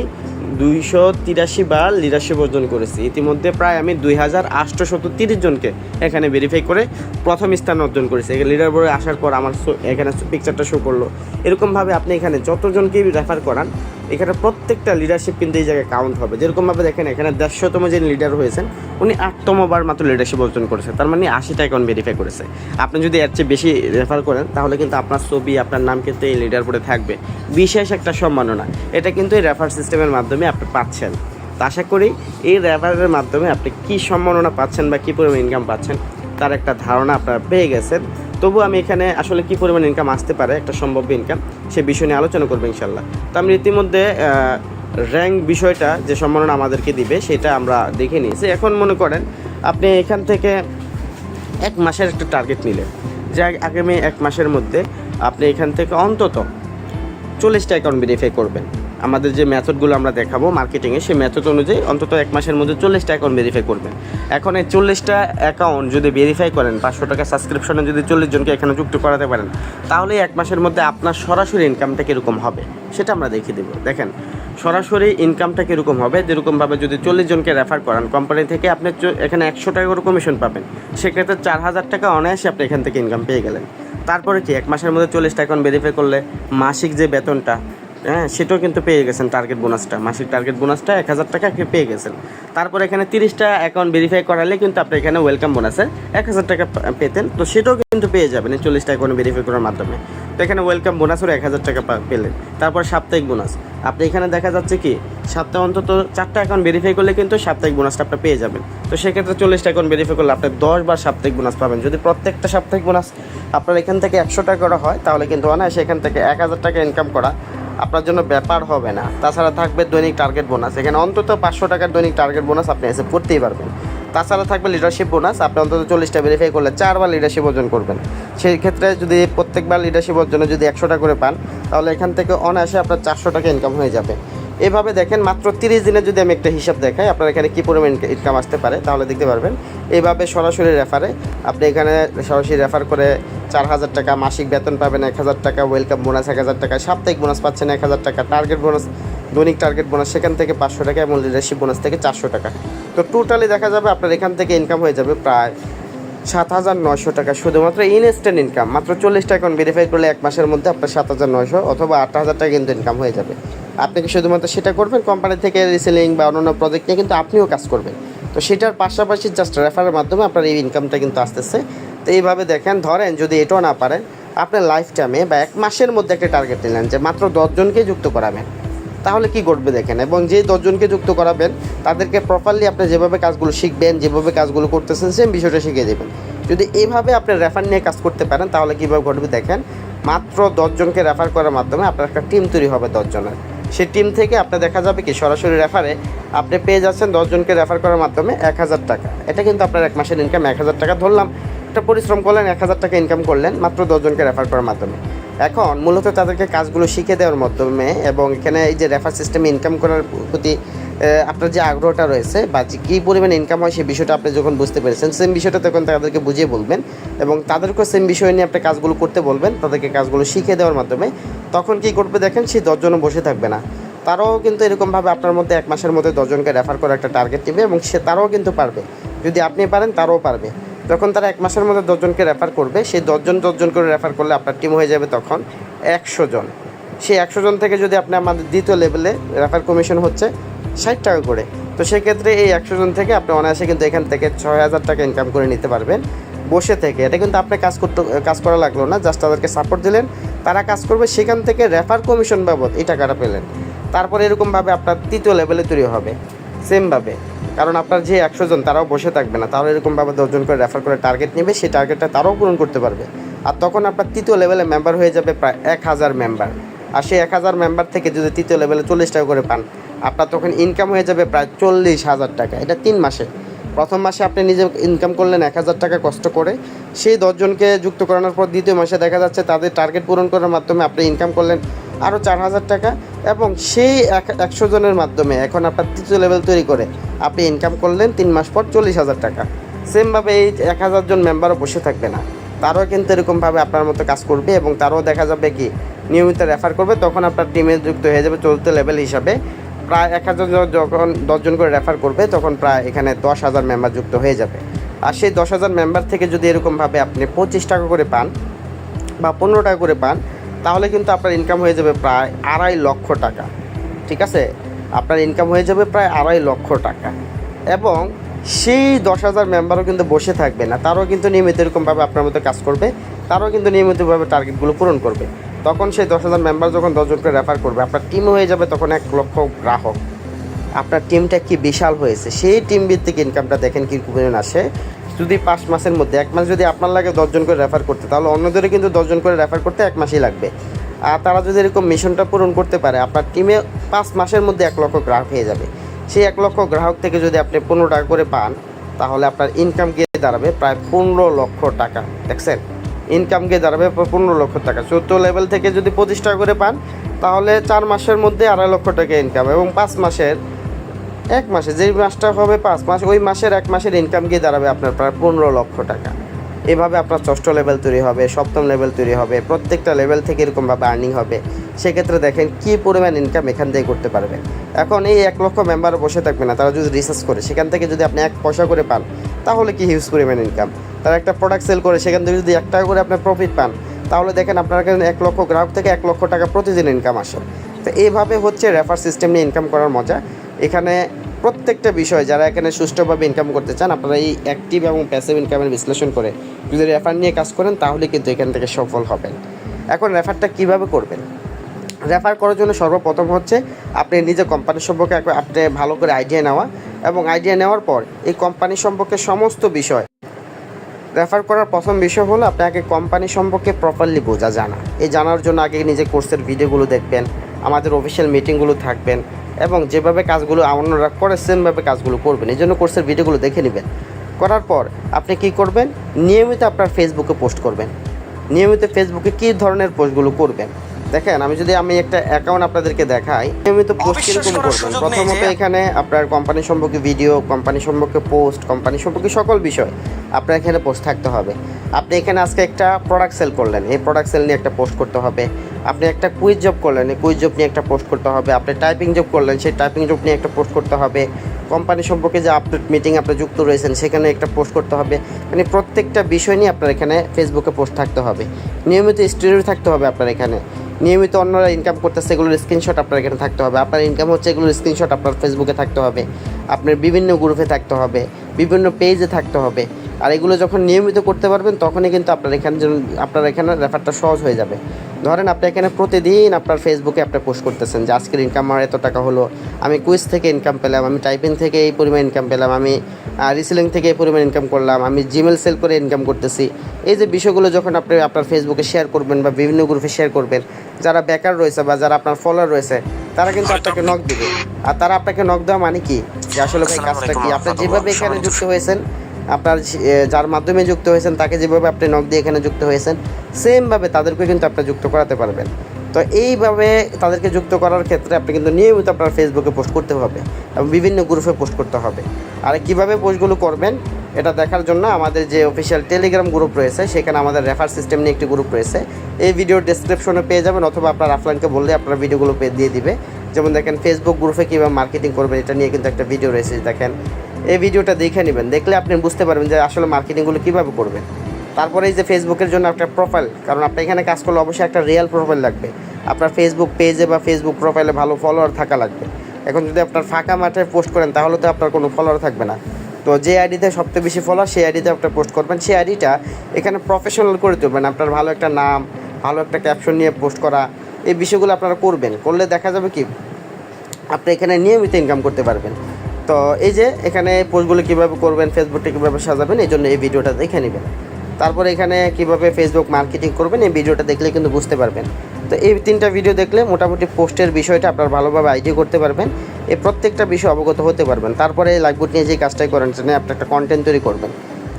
283 বার লিডারশিপ অর্জন করেছি। ইতিমধ্যে প্রায় আমি 2830 জনকে এখানে ভেরিফাই করে প্রথম স্থান অর্জন করেছি। এখানে লিডার বোর্ডে আসার পর আমার এখানে পিকচারটা শো করলো। এরকমভাবে আপনি এখানে যতজনকেই রেফার করান এখানে প্রত্যেকটা লিডারশিপ কিন্তু এই জায়গায় কাউন্ট হবে। যেরকমভাবে দেখেন এখানে 150তম যে লিডার হয়েছেন উনি 8তম বার মাত্র লিডারশিপ অর্জন করেছে, তার মানে 80টা অ্যাকাউন্ট ভেরিফাই করেছে। আপনি যদি এর চেয়ে বেশি রেফার করেন তাহলে কিন্তু আপনার ছবি আপনার নাম কিন্তু এই লিডার বোর্ডে থাকবে। বিশেষ একটা সম্মাননা এটা কিন্তু এই রেফার সিস্টেমের মাধ্যমে আপনি পাচ্ছেন। তো আশা করি এই রেফারের মাধ্যমে আপনি কী সম্মাননা পাচ্ছেন বা কী পরিমাণ ইনকাম পাচ্ছেন তার একটা ধারণা আপনারা পেয়ে গেছেন। তবু আমি এখানে আসলে কী পরিমাণ ইনকাম আসতে পারে একটা সম্ভাব্য ইনকাম সে বিষয় নিয়ে আলোচনা করবো ইনশাল্লাহ। তো আমি ইতিমধ্যে র্যাঙ্ক বিষয়টা যে সম্মাননা আমাদেরকে দিবে সেটা আমরা দেখে নিয়েছি। এখন মনে করেন আপনি এখান থেকে 1 মাসের একটা টার্গেট নিলেন যে আগামী 1 মাসের মধ্যে আপনি এখান থেকে অন্তত 40টা অ্যাকাউন্ট ভেরিফাই করবেন। আমাদের যে মেথডগুলো আমরা দেখাবো মার্কেটিংয়ে সেই মেথড অনুযায়ী অন্তত 1 মাসের মধ্যে 40টা অ্যাকাউন্ট ভেরিফাই করবেন। এখন এই 40টা অ্যাকাউন্ট যদি ভেরিফাই করেন 500 টাকা সাবস্ক্রিপশনে যদি 40 জনকে এখানে যুক্ত করাতে পারেন তাহলে 1 মাসের মধ্যে আপনার সরাসরি ইনকামটা কীরকম হবে সেটা আমরা দেখিয়ে দেবো। দেখেন সরাসরি ইনকামটা কীরকম হবে, যেরকমভাবে যদি 40 জনকে রেফার করান কোম্পানি থেকে আপনি এখানে 100 টাকা করে কমিশন পাবেন, সেক্ষেত্রে 4000 টাকা অনায়াসে আপনি এখান থেকে ইনকাম পেয়ে গেলেন। তারপরে কি 1 মাসের মধ্যে 40টা অ্যাকাউন্ট ভেরিফাই করলে মাসিক যে বেতনটা সেটাও কিন্তু পেয়ে গেছেন, টার্গেট বোনাসটা মাসিক টার্গেট বোনাসটা 1000 টাকা পেয়ে গেছেন। তারপর এখানে 30টা অ্যাকাউন্ট ভেরিফাই করালে কিন্তু আপনি এখানে ওয়েলকাম বোনাসে 1000 টাকা পেতেন, তো সেটাও কিন্তু পেয়ে যাবেন এই 40টা অ্যাকাউন্ট ভেরিফাই করার মাধ্যমে। তো এখানে ওয়েলকাম বোনাসের 1000 টাকা পেলেন। তারপর সাপ্তাহিক বোনাস আপনি এখানে দেখা যাচ্ছে কি সপ্তাহে অন্তত 4টা অ্যাকাউন্ট ভেরিফাই করলে কিন্তু সাপ্তাহিক বোনাসটা আপনি পেয়ে যাবেন। তো সেক্ষেত্রে 40টা অ্যাকাউন্ট ভেরিফাই করলে আপনি 10 বার সাপ্তাহিক বোনাস পাবেন। যদি প্রত্যেকটা সাপ্তাহিক বোনাস আপনার এখান থেকে 100 টাকা করা হয় তাহলে কিন্তু অনায়াসে এখান থেকে 1000 টাকা ইনকাম করা আপনার জন্য ব্যাপার হবে না। তাছাড়া থাকবে দৈনিক টার্গেট বোনাস, এখানে অন্তত 500 টাকার দৈনিক টার্গেট বোনাস আপনি এসে করতেই পারবেন। তাছাড়া থাকবে লিডারশিপ বোনাস, আপনি অন্তত 40টা ভেরিফাই করলে 4 বার লিডারশিপ অর্জন করবেন। সেই ক্ষেত্রে যদি প্রত্যেকবার লিডারশিপ অর্জনে যদি 100 টাকা করে পান তাহলে এখান থেকে অনায়াসে আপনার 400 টাকা ইনকাম হয়ে যাবে। এভাবে দেখেন মাত্র 30 দিনে যদি আমি একটা হিসাব দেখাই আপনার এখানে কী পরিমাণ ইনকাম আসতে পারে তাহলে দেখতে পারবেন। এইভাবে সরাসরি রেফারে আপনি এখানে সরাসরি রেফার করে 4000 টাকা মাসিক বেতন পাবেন, 1000 টাকা ওয়েলকাম বোনাস 1000 টাকা, সাপ্তাহিক বোনাস পাচ্ছেন 1000 টাকা, টার্গেট বোনাস দৈনিক টার্গেট বোনাস সেখান থেকে 500 টাকা এবং লিডারশিপ বোনাস থেকে 400 টাকা। তো টোটালি দেখা যাবে আপনার এখান থেকে ইনকাম হয়ে যাবে প্রায় 7900 টাকা শুধুমাত্র ইনস্ট্যান্ট ইনকাম। মাত্র 40টা অ্যাকাউন্ট ভেরিফাই করলে 1 মাসের মধ্যে আপনার 7900 অথবা 8000 টাকা কিন্তু ইনকাম হয়ে যাবে। আপনি কি শুধুমাত্র সেটা করবেন, কোম্পানি থেকে রিসেলিং বা অন্যান্য প্রজেক্ট নিয়ে কিন্তু আপনিও কাজ করবেন। তো সেটার পাশাপাশি জাস্ট রেফারের মাধ্যমে আপনার এই ইনকামটা কিন্তু আসতেছে। তো এইভাবে দেখেন ধরেন যদি এটাও না পারেন আপনার লাইফ টাইমে বা 1 মাসের মধ্যে একটা টার্গেট নিলেন যে মাত্র 10 জনকে যুক্ত করাবেন, তাহলে কি করবে দেখেন। এবং যে 10 জনকে যুক্ত করাবেন তাদেরকে প্রপারলি আপনি যেভাবে কাজগুলো শিখবেন, যেভাবে কাজগুলো করতেছেন সেম বিষয়টা শিখিয়ে দেবেন। যদি এইভাবে আপনি রেফার নিয়ে কাজ করতে পারেন তাহলে কীভাবে ঘটবে দেখেন। মাত্র 10 জনকে রেফার করার মাধ্যমে আপনার একটা টিম তৈরি হবে 10 জনের। সেই টিম থেকে আপনি দেখা যাবে কি সরাসরি রেফারে আপনি পেয়ে যাচ্ছেন 10 জনকে রেফার করার মাধ্যমে 1000 টাকা। এটা কিন্তু আপনার 1 মাসের ইনকাম 1000 টাকা ধরলাম, একটা পরিশ্রম করলেন 1000 টাকা ইনকাম করলেন মাত্র 10 জনকে রেফার করার মাধ্যমে। এখন মূলত তাদেরকে কাজগুলো শিখে দেওয়ার মাধ্যমে এবং এখানে এই যে রেফার সিস্টেমে ইনকাম করার প্রতি আপনার যে আগ্রহটা রয়েছে বা কী পরিমাণ ইনকাম হয় সেই বিষয়টা আপনি যখন বুঝতে পেরেছেন সেম বিষয়টা তখন তাদেরকে বুঝিয়ে বলবেন এবং তাদেরকেও সেম বিষয় নিয়ে আপনি কাজগুলো করতে বলবেন, তাদেরকে কাজগুলো শিখে দেওয়ার মাধ্যমে তখন কী করবে দেখেন সেই 10 জনও বসে থাকবে না, তারাও কিন্তু এরকমভাবে আপনার মধ্যে 1 মাসের মধ্যে 10 জনকে রেফার করে একটা টার্গেট নেবে এবং তারাও কিন্তু পারবে। যদি আপনি পারেন তারাও পারবে। যখন তারা 1 মাসের মধ্যে 10 জনকে রেফার করবে, সেই 10 জন করে রেফার করলে আপনার টিম হয়ে যাবে তখন 100 জন। সেই 100 জন থেকে যদি আপনি আমাদের দ্বিতীয় লেভেলে রেফার কমিশন হচ্ছে 60 টাকা করে, তো সেক্ষেত্রে এই 100 জন থেকে আপনি অনায়াসে কিন্তু এখান থেকে 6000 টাকা ইনকাম করে নিতে পারবেন বসে থেকে। এটা কিন্তু আপনি কাজ করা লাগলো না, জাস্ট তাদেরকে সাপোর্ট দিলেন, তারা কাজ করবে, সেখান থেকে রেফার কমিশন বাবদ এই টাকাটা পেলেন। তারপরে এরকমভাবে আপনার তৃতীয় লেভেলে তৈরি হবে সেমভাবে, কারণ আপনার যে 100 জন তারাও বসে থাকবে না, তারাও এরকমভাবে 10 জন করে রেফার করে টার্গেট নেবে, সেই টার্গেটটা তারাও পূরণ করতে পারবে। আর তখন আপনার তৃতীয় লেভেলে মেম্বার হয়ে যাবে প্রায় 1000 মেম্বার। আর সেই 1000 মেম্বার থেকে যদি তৃতীয় লেভেলে 40 টাকা করে পান, আপনার তখন ইনকাম হয়ে যাবে প্রায় 40,000 টাকা। এটা 3 মাসে। প্রথম মাসে আপনি নিজে ইনকাম করলেন 1000 টাকা কষ্ট করে, সেই 10 জনকে যুক্ত করানোর পর দ্বিতীয় মাসে দেখা যাচ্ছে তাদের টার্গেট পূরণ করার মাধ্যমে আপনি ইনকাম করলেন আরও 4000 টাকা, এবং সেই 100 জনের মাধ্যমে এখন আপনার তৃতীয় লেভেল তৈরি করে আপনি ইনকাম করলেন 3 মাস পর 40,000 টাকা। সেমভাবে এই 1000 জন মেম্বারও বসে থাকবে না, তারাও কিন্তু এরকমভাবে আপনার মতো কাজ করবে, এবং তারাও দেখা যাবে কি নিয়মিত রেফার করবে, তখন আপনার টিমে যুক্ত হয়ে যাবে চলতে লেভেল হিসাবে। প্রায় 1000 জন যখন 10 জন করে রেফার করবে, তখন প্রায় এখানে 10,000 মেম্বার যুক্ত হয়ে যাবে। আর সেই 10,000 মেম্বার থেকে যদি এরকমভাবে আপনি 25 টাকা করে পান বা 15 টাকা করে পান, তাহলে কিন্তু আপনার ইনকাম হয়ে যাবে প্রায় 2.5 লক্ষ টাকা। ঠিক আছে, আপনার ইনকাম হয়ে যাবে প্রায় 2.5 লক্ষ টাকা। এবং সেই 10,000 মেম্বারও কিন্তু বসে থাকবে না, তারাও কিন্তু নিয়মিত এরকমভাবে আপনার মতো কাজ করবে, তারাও কিন্তু নিয়মিতভাবে টার্গেটগুলো পূরণ করবে। তখন সেই 10,000 মেম্বার যখন 10 জনকে রেফার করবে, আপনার টিম হয়ে যাবে তখন 1 লক্ষ গ্রাহক। আপনার টিমটা কি বিশাল হয়েছে, সেই টিম ভিত্তিক ইনকামটা দেখেন কী পরিমাণ আসে। যদি 5 মাসের মধ্যে 1 মাস যদি আপনার লাগে 10 জন করে রেফার করতে, তাহলে অন্যদেরও কিন্তু 10 জন করে রেফার করতে 1 মাসই লাগবে। আর তারা যদি এরকম মিশনটা পূরণ করতে পারে, আপনার টিমে 5 মাসের মধ্যে 1 লক্ষ গ্রাহক হয়ে যাবে। সেই 1 লক্ষ গ্রাহক থেকে যদি আপনি 15 টাকা করে পান, তাহলে আপনার ইনকাম গিয়ে দাঁড়াবে প্রায় 15 লক্ষ টাকা। দেখছেন, ইনকাম গিয়ে দাঁড়াবে 15 লক্ষ টাকা। 14 লেভেল থেকে যদি 25 টাকা করে পান, তাহলে 4 মাসের মধ্যে 2.5 লক্ষ টাকা ইনকাম, এবং 5 মাসের 1 মাসে যেই মাসটা হবে 5 মাস, ওই মাসের 1 মাসের ইনকাম গিয়ে দাঁড়াবে আপনার প্রায় 15 লক্ষ টাকা। এভাবে আপনার 6ষ্ঠ লেভেল তৈরি হবে, 7ম লেভেল তৈরি হবে, প্রত্যেকটা লেভেল থেকে এরকমভাবে আর্নিং হবে। সেক্ষেত্রে দেখেন কী পরিমাণ ইনকাম এখান থেকে করতে পারবে। এখন এই 1 লক্ষ মেম্বার বসে থাকবে না, তারা যদি রিসার্চ করে সেখান থেকে যদি আপনি 1 পয়সা করে পান, তাহলে কি হিউজ পরিমাণ ইনকাম। তারা একটা প্রোডাক্ট সেল করে সেখান থেকে যদি 1 টাকা করে আপনার প্রফিট পান, তাহলে দেখেন আপনার কাছে 1 লক্ষ গ্রাহক থেকে 1 লক্ষ টাকা প্রতিদিন ইনকাম আসে। তো এইভাবে হচ্ছে রেফার সিস্টেম নিয়ে ইনকাম করার মজা। এখানে প্রত্যেকটা বিষয় যারা এখানে সুষ্ঠুভাবে ইনকাম করতে চান, আপনারা এই অ্যাক্টিভ এবং প্যাসিভ ইনকামের বিশ্লেষণ করে যদি রেফার নিয়ে কাজ করেন, তাহলে কিন্তু এখান থেকে সফল হবেন। এখন রেফারটা কীভাবে করবেন? রেফার করার জন্য সর্বপ্রথম হচ্ছে আপনি নিজে কোম্পানি সম্পর্কে আপনি ভালো করে আইডিয়া নেওয়া, এবং আইডিয়া নেওয়ার পর এই কোম্পানি সম্পর্কে সমস্ত বিষয় রেফার করার প্রথম বিষয় হলো আপনাকে কোম্পানি সম্পর্কে প্রপারলি বোঝা জানা। এই জানার জন্য আগে নিজে কোর্সের ভিডিওগুলো দেখবেন, আমাদের অফিসিয়াল মিটিংগুলো থাকবেন, এবং যেভাবে কাজগুলো অন্যরা করে সেমভাবে কাজগুলো করবেন। এই জন্য কোর্সের ভিডিওগুলো দেখে নেবেন। করার পর আপনি কি করবেন? নিয়মিত আপনার ফেসবুকে পোস্ট করবেন। নিয়মিত ফেসবুকে কী ধরনের পোস্টগুলো করবেন দেখেন, আমি একটা অ্যাকাউন্ট আপনাদেরকে দেখাই। নিয়মিত পোস্ট কীরকম করবেন? প্রথমত এখানে আপনার কোম্পানি সম্পর্কে ভিডিও, কোম্পানি সম্পর্কে পোস্ট, কোম্পানি সম্পর্কে সকল বিষয় আপনার এখানে পোস্ট থাকতে হবে। আপনি এখানে আজকে একটা প্রোডাক্ট সেল করলেন, এই প্রোডাক্ট সেল নিয়ে একটা পোস্ট করতে হবে। আপনি একটা কুইজ জব করলেন, এই কুইজ জব নিয়ে একটা পোস্ট করতে হবে। আপনি টাইপিং জব করলেন, সেই টাইপিং জব নিয়ে একটা পোস্ট করতে হবে। কোম্পানি সম্পর্কে যে আপডেট মিটিং আপনি যুক্ত রয়েছেন সেখানে একটা পোস্ট করতে হবে। মানে প্রত্যেকটা বিষয় নিয়ে আপনার এখানে ফেসবুকে পোস্ট থাকতে হবে। নিয়মিত স্টোরি থাকতে হবে আপনার এখানে। নিয়মিত অন্যরা ইনকাম করতেছে এগুলোর স্ক্রিনশট আপনার এখানে থাকতে হবে। আপনার ইনকাম হচ্ছে এগুলোর স্ক্রিনশট আপনার ফেসবুকে থাকতে হবে, আপনার বিভিন্ন গ্রুপে থাকতে হবে, বিভিন্ন পেজে থাকতে হবে। আর এগুলো যখন নিয়মিত করতে পারবেন, তখনই কিন্তু আপনার এখানে রেফারটা সহজ হয়ে যাবে। ধরেন আপনি এখানে প্রতিদিন আপনার ফেসবুকে আপনি পোস্ট করতেছেন যে আজকের ইনকাম আমার এত টাকা হলো, আমি কুইজ থেকে ইনকাম পেলাম, আমি টাইপিং থেকে এই পরিমাণ ইনকাম পেলাম, আমি রিসেলিং থেকে এই পরিমাণ ইনকাম করলাম, আমি জিমেল সেল করে ইনকাম করতেছি। এই যে বিষয়গুলো যখন আপনি আপনার ফেসবুকে শেয়ার করবেন বা বিভিন্ন গ্রুপে শেয়ার করবেন, যারা বেকার রয়েছে বা যারা আপনার ফলোয়ার রয়েছে তারা কিন্তু আপনাকে নক দেবে। আর তারা আপনাকে নক দেওয়া মানে কি, যে আসলে ভাই কাজটা কি, আপনি যেভাবে এখানে যুক্ত হয়েছেন, আপনার যার মাধ্যমে যুক্ত হয়েছেন তাকে যেভাবে আপনি নক দিয়ে এখানে যুক্ত হয়েছেন, সেমভাবে তাদেরকে কিন্তু আপনি যুক্ত করাতে পারবেন। তো এইভাবে তাদেরকে যুক্ত করার ক্ষেত্রে আপনি কিন্তু নিয়মিত আপনার ফেসবুকে পোস্ট করতে হবে এবং বিভিন্ন গ্রুপে পোস্ট করতে হবে। আর কীভাবে পোস্টগুলো করবেন এটা দেখার জন্য আমাদের যে অফিসিয়াল টেলিগ্রাম গ্রুপ রয়েছে, সেখানে আমাদের রেফার সিস্টেম নিয়ে একটি গ্রুপ রয়েছে। এই ভিডিওর ডেসক্রিপশনে পেয়ে যাবেন, অথবা আপনার আফলানকে বললে আপনার ভিডিওগুলো দিয়ে দিবে। যেমন দেখেন ফেসবুক গ্রুপে কীভাবে মার্কেটিং করবেন এটা নিয়ে কিন্তু একটা ভিডিও রয়েছে, দেখেন এই ভিডিওটা দেখে নেবেন, দেখলে আপনি বুঝতে পারবেন যে আসলে মার্কেটিংগুলো কীভাবে করবেন। তারপরে এই যে ফেসবুকের জন্য একটা প্রোফাইল, কারণ আপনি এখানে কাজ করলে অবশ্যই একটা রিয়েল প্রোফাইল লাগবে, আপনার ফেসবুক পেজে বা ফেসবুক প্রোফাইলে ভালো ফলোয়ার থাকা লাগবে। এখন যদি আপনার ফাঁকা মাঠে পোস্ট করেন তাহলে তো আপনার কোনো ফলোয়ার থাকবে না। তো যে আইডিতে সবচেয়ে বেশি ফলোয়ার সেই আইডিতে আপনার পোস্ট করবেন, সেই আইডিটা এখানে প্রফেশনাল করে তুলবেন, আপনার ভালো একটা নাম, ভালো একটা ক্যাপশন নিয়ে পোস্ট করা, এই বিষয়গুলো আপনারা করবেন। করলে দেখা যাবে কি আপনি এখানে নিয়মিত ইনকাম করতে পারবেন। তো এই যে এখানে পোস্টগুলো কীভাবে করবেন, ফেসবুকটা কীভাবে সাজাবেন, এই জন্য এই ভিডিওটা দেখে নেবেন। তারপরে এখানে কীভাবে ফেসবুক মার্কেটিং করবেন এই ভিডিওটা দেখলে কিন্তু বুঝতে পারবেন। তো এই 3টা ভিডিও দেখলে মোটামুটি পোস্টের বিষয়টা আপনার ভালোভাবে আইডিয়া করতে পারবেন, এই প্রত্যেকটা বিষয় অবগত হতে পারবেন। তারপরে লাইভবোট নিয়ে যে কাজটাই করেন সেখানে আপনি একটা কন্টেন্ট তৈরি করবেন,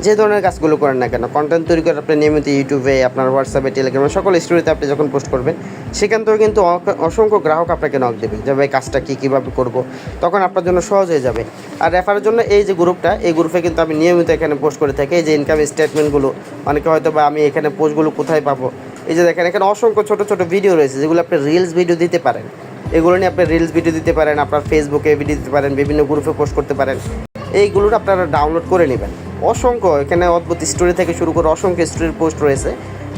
যে ধরনের কাজগুলো করেন না কেন কন্টেন্ট তৈরি করে আপনি নিয়মিত ইউটিউবে, আপনার হোয়াটসঅ্যাপে, টেলিগ্রামে সকল স্টোরিতে আপনি যখন পোস্ট করবেন সেখান থেকেও কিন্তু অসংখ্য গ্রাহক আপনাকে নক দেবে যে ভাই কাজটা কীভাবে করব, তখন আপনার জন্য সহজ হয়ে যাবে। আর রেফারের জন্য এই যে গ্রুপটা, এই গ্রুপে কিন্তু আমি নিয়মিত এখানে পোস্ট করে থাকি এই যে ইনকাম স্টেটমেন্টগুলো, অনেকে হয়তো বা আমি এখানে পোস্টগুলো কোথায় পাবো, এই যে দেখেন এখানে অসংখ্য ছোটো ছোটো ভিডিও রয়েছে যেগুলো আপনি রিলস ভিডিও দিতে পারেন, এগুলো নিয়ে আপনি রিলস ভিডিও দিতে পারেন, আপনার ফেসবুকে ভিডিও দিতে পারেন, বিভিন্ন গ্রুপে পোস্ট করতে পারেন। এইগুলো আপনারা ডাউনলোড করে নেবেন, অসংখ্য এখানে অদ্ভুত স্টোরি থেকে শুরু করে অসংখ্য স্টোরির পোস্ট রয়েছে,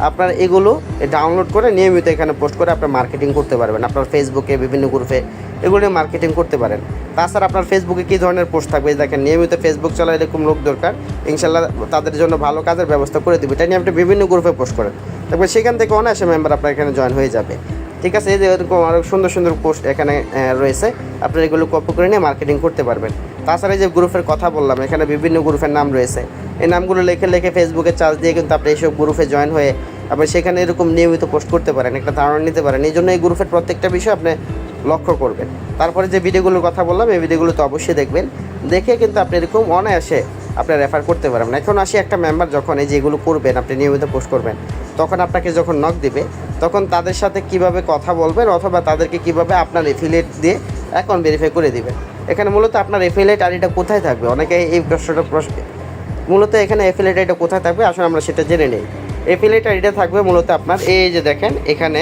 আপনার এগুলো ডাউনলোড করে নিয়মিত এখানে পোস্ট করে আপনার মার্কেটিং করতে পারবেন, আপনার ফেসবুকে বিভিন্ন গ্রুপে এগুলো নিয়ে মার্কেটিং করতে পারেন। তাছাড়া আপনার ফেসবুকে কী ধরনের পোস্ট থাকবে, দেখেন নিয়মিত ফেসবুক চালায় এরকম লোক দরকার, ইনশাল্লাহ তাদের জন্য ভালো কাজের ব্যবস্থা করে দেবে, এটা নিয়ে আপনি বিভিন্ন গ্রুপে পোস্ট করেন, তারপর সেখান থেকে অনায়াসে মেম্বার আপনার এখানে জয়েন হয়ে যাবে। ঠিক আছে, এই যে এরকম আরও সুন্দর সুন্দর পোস্ট এখানে রয়েছে, আপনারা এগুলো কপি করে নিয়ে মার্কেটিং করতে পারবেন। তাছাড়া যে গ্রুপের কথা বললাম এখানে বিভিন্ন গ্রুপের নাম রয়েছে, এই নামগুলো লিখে ফেসবুকে চার্জ দিয়ে কিন্তু আপনি এইসব গ্রুপে জয়েন হয়ে আবার সেখানে এরকম নিয়মিত পোস্ট করতে পারেন, একটা ধারণা নিতে পারেন। এই জন্য এই গ্রুপের প্রত্যেকটা বিষয় আপনি লক্ষ্য করবেন। তারপরে যে ভিডিওগুলোর কথা বললাম এই ভিডিওগুলো তো অবশ্যই দেখবেন, দেখে কিন্তু আপনি এরকম অনায়াসে আপনি রেফার করতে পারবেন। এখন আসি একটা মেম্বার যখন এই যেগুলো করবেন, আপনি নিয়মিত পোস্ট করবেন, তখন আপনাকে যখন নক দিবে তখন তাদের সাথে কিভাবে কথা বলবেন অথবা তাদেরকে কিভাবে আপনার এফিলিয়েট দিয়ে অ্যাকাউন্ট ভেরিফাই করে দিবেন। এখানে মূলত আপনার এফিলিয়েট আইডিটা কোথায় থাকবে, অনেকে এই প্রশ্নটা মূলত এখানে এফিলিয়েট আইডিটা কোথায় থাকবে আসলে আমরা সেটা জেনে নেই। এফিলিয়েট আইডিটা থাকবে মূলত আপনার এই যে দেখেন এখানে